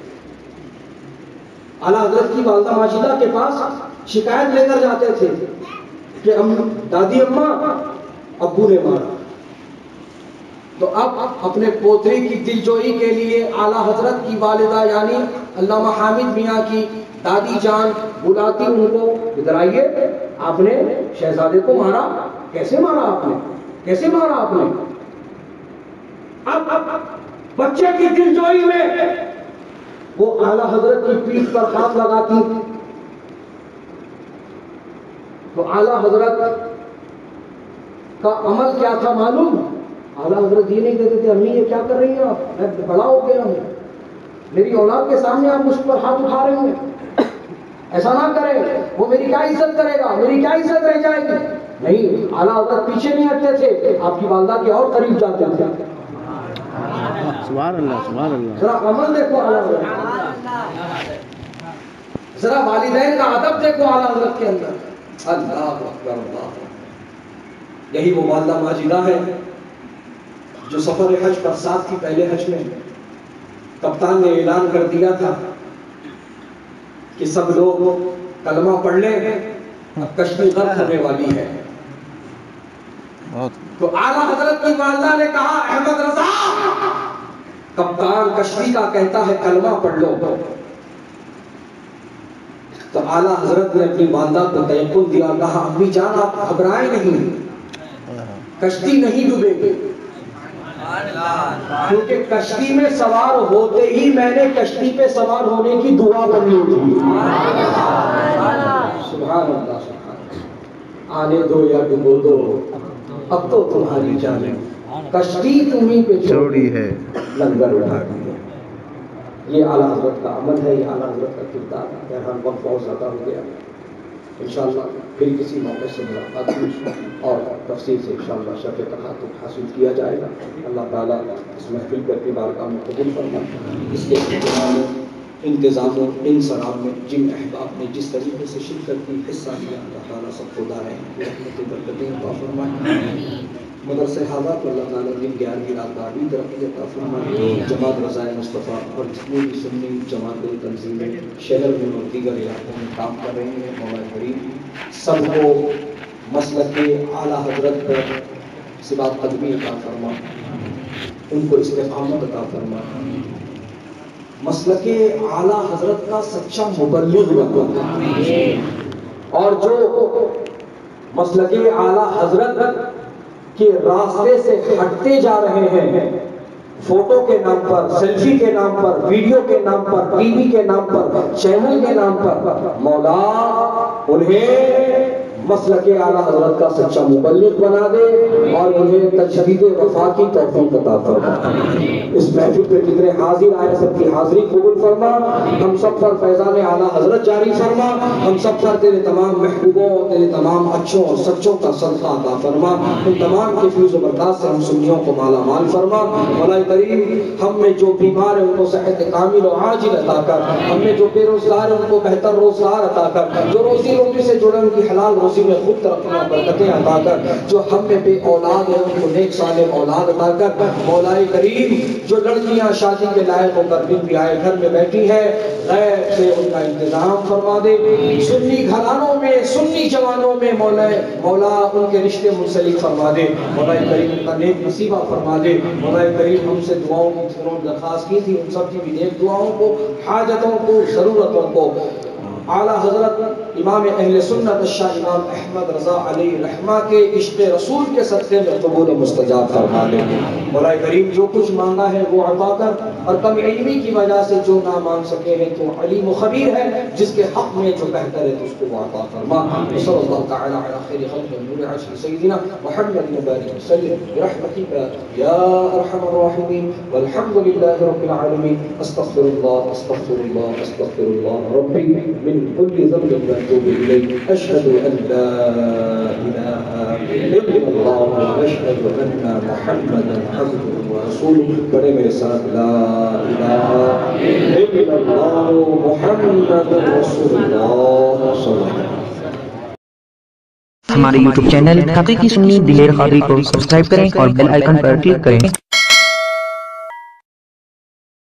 اعلیٰ حضرت کی والدہ ماجدہ کے پاس شکایت لے کر جاتے تھے کہ دادی اماں ابو نے مارا. تو اب اپنے پوتری کی دلجوئی کے لیے اعلیٰ حضرت کی والدہ یعنی علامہ حامد میاں کی دادی جان بلاتی ان کو، ادھر آئیے، آپ نے شہزادے کو مارا، کیسے مارا آپ نے، کیسے مارا آپ نے. اب بچے کی دلجوئی میں وہ اعلیٰ حضرت کی پیٹھ پر ہاتھ لگاتی تو اعلیٰ حضرت کا عمل کیا تھا معلوم؟ اعلیٰ حضرت یہ نہیں کہتے تھے امی یہ کیا کر رہی ہیں آپ، میں بڑا ہو گیا ہوں، میری اولاد کے سامنے آپ مجھ پر ہاتھ اٹھا رہے ہیں، ایسا نہ کریں، وہ میری کیا عزت کرے گا، میری کیا عزت رہ جائے گی. نہیں، اعلیٰ حضرت پیچھے نہیں ہٹتے تھے، آپ کی والدہ کے اور قریب جاتے تھے. سبحان اللہ. سبحان اللہ. ذرا عمل دیکھو اعلیٰ حضرت، ذرا والدین کا ادب دیکھو اعلیٰ حضرت کے اندر. اللہ اکبر اللہ. یہی وہ والدہ ماجدہ ہے جو سفر حج پر ساتھ کی پہلے حج میں کپتان نے اعلان کر دیا تھا کہ سب لوگ کلمہ پڑھ لیں، کشتی غرق ہونے والی ہے. تو اعلیٰ حضرت کی والدہ نے کہا احمد رضا کپتان کشتی کا کہتا ہے کلمہ پڑھ لو. تو اعلیٰ حضرت نے اپنی والدہ کو تیقن دیا، کہا امی جان آپ گھبرائیں نہیں، کشتی نہیں ڈوبے گی، کیونکہ کشتی میں سوار ہوتے ہی میں نے کشتی پہ سوار ہونے کی دعا پڑھی تھی۔ سبحان اللہ، آنے دو یا ڈبو دو اب تو تمہاری جانیں، کشتی تمہیں پہ چھوڑی ہے لنگر اٹھا دیا۔ یہ اعلیٰ حضرت کا عمل ہے، یہ اعلیٰ حضرت کا کردار ہے۔ بہرحال وقت بہت زیادہ ہو گیا، انشاءاللہ پھر کسی موقع سے ملاقات ہوئی اور تفصیل سے انشاءاللہ شرح تحقق حاصل کیا جائے گا۔ اللہ تعالیٰ اس محفل کو اپنی بارگاہ میں قبول فرمائے، اس کے انتظام و انصرام میں جن احباب نے جس طریقے سے شرکت کی، حصہ لیا، اللہ تعالیٰ سب کو دارین رحمت برکتیں عطا فرمائے۔ مدرسہ حاضہ کو اللہ تعالیٰ دن 11ویں رات بعدی ترقی عطا فرمائے۔ جماعت رضائے مصطفیٰ اور جتنی بھی سنی جماعتیں تنظیمیں شہر میں اور دیگر علاقوں میں کام کر رہی ہیں، مولا کریم سب کو مسلک اعلیٰ حضرت پر ثبات قدمی عطا فرما، ان کو استقامت عطا فرما، مسلک اعلیٰ حضرت کا سچا مبلغ بنا، اور جو مسلک اعلیٰ حضرت کے راستے سے ہٹتے جا رہے ہیں، فوٹو کے نام پر، سیلفی کے نام پر، ویڈیو کے نام پر، ٹی وی کے نام پر، چینل کے نام پر، مولا انہیں مسلک اعلیٰ حضرت کا سچا مبلغ بنا دے اور انہیں تجدید وفا کی توفیق عطا فرما۔ اس محفل پہ جتنے حاضر آئے سب کی حاضری قبول فرما، ہم سب پر فیضان اعلیٰ حضرت جاری فرما، ہم سب پر تیرے تمام محبوبوں اور تیرے تمام اچھوں اور سچوں کا صدقہ عطا فرما، ان تمام کے فیض و برکات سے ہم سنیوں کو مالا مال فرما۔ مولا کریم ہم میں جو بیمار ہیں ان کو صحت کامل و عاجل عطا کر، ہم میں جو بے روزگار ہیں ان کو بہتر روزگار عطا کر، جو روزی روٹی سے جڑے ان کی حلال روزی میں خود ترقیاں برکتیں عطا کر، جو ہم میں بے اولاد ہیں ان کو نیک صالح اولاد عطا کر۔ مولا کریم جو لڑکیاں شادی کے لائق ہو کر بن بیائے گھر میں بیٹھی ہیں، غیر سے ان کا انتظام فرما دے، سنی گھرانوں میں سنی جوانوں میں مولا ان کے رشتے منسلک فرما دے، مولا کریم ان کا نیک نصیبہ فرما دے۔ مولا کریم ہم سے دعاؤں کی جنہوں نے درخواست کی تھی ان سب کی بھی نیک دعاؤں کو، حاجتوں کو، ضرورتوں کو اعلیٰ حضرت امام اہل سنت الشاہ امام احمد رضا علیہ رحمہ کے عشق رسول کے صدقے میں قبول مستجاب فرما دے۔ مولا کریم جو کچھ مانگا ہے وہ عطا کر، اور کم علمی کی وجہ سے جو نہ مانگ سکے ہیں تو علیم و خبیر ہے، جس کے حق میں جو بہتر ہے تو اس کو وہ عطا فرما۔ صلی اللہ تعالی علی خیر خلق نور عرش سیدنا محمد مبارک وسلم برحمتک یا ارحم الراحمین، والحمد للہ رب العالمین۔ استغفر اللہ استغفر اللہ استغفر اللہ ربی من كل ذنب واتوب اليه، اشهد ان لا اله الا الله واشهد ان محمدا عبده ورسوله۔ پڑھے میرے ساتھ لا الہ الا اللہ محمد رسول اللہ صلی اللہ علیہ وسلم۔ ہمارے YouTube چینل حقیقی سنی دلیر قادری کو سبسکرائب کریں اور بیل آئیکن پر کلک کریں۔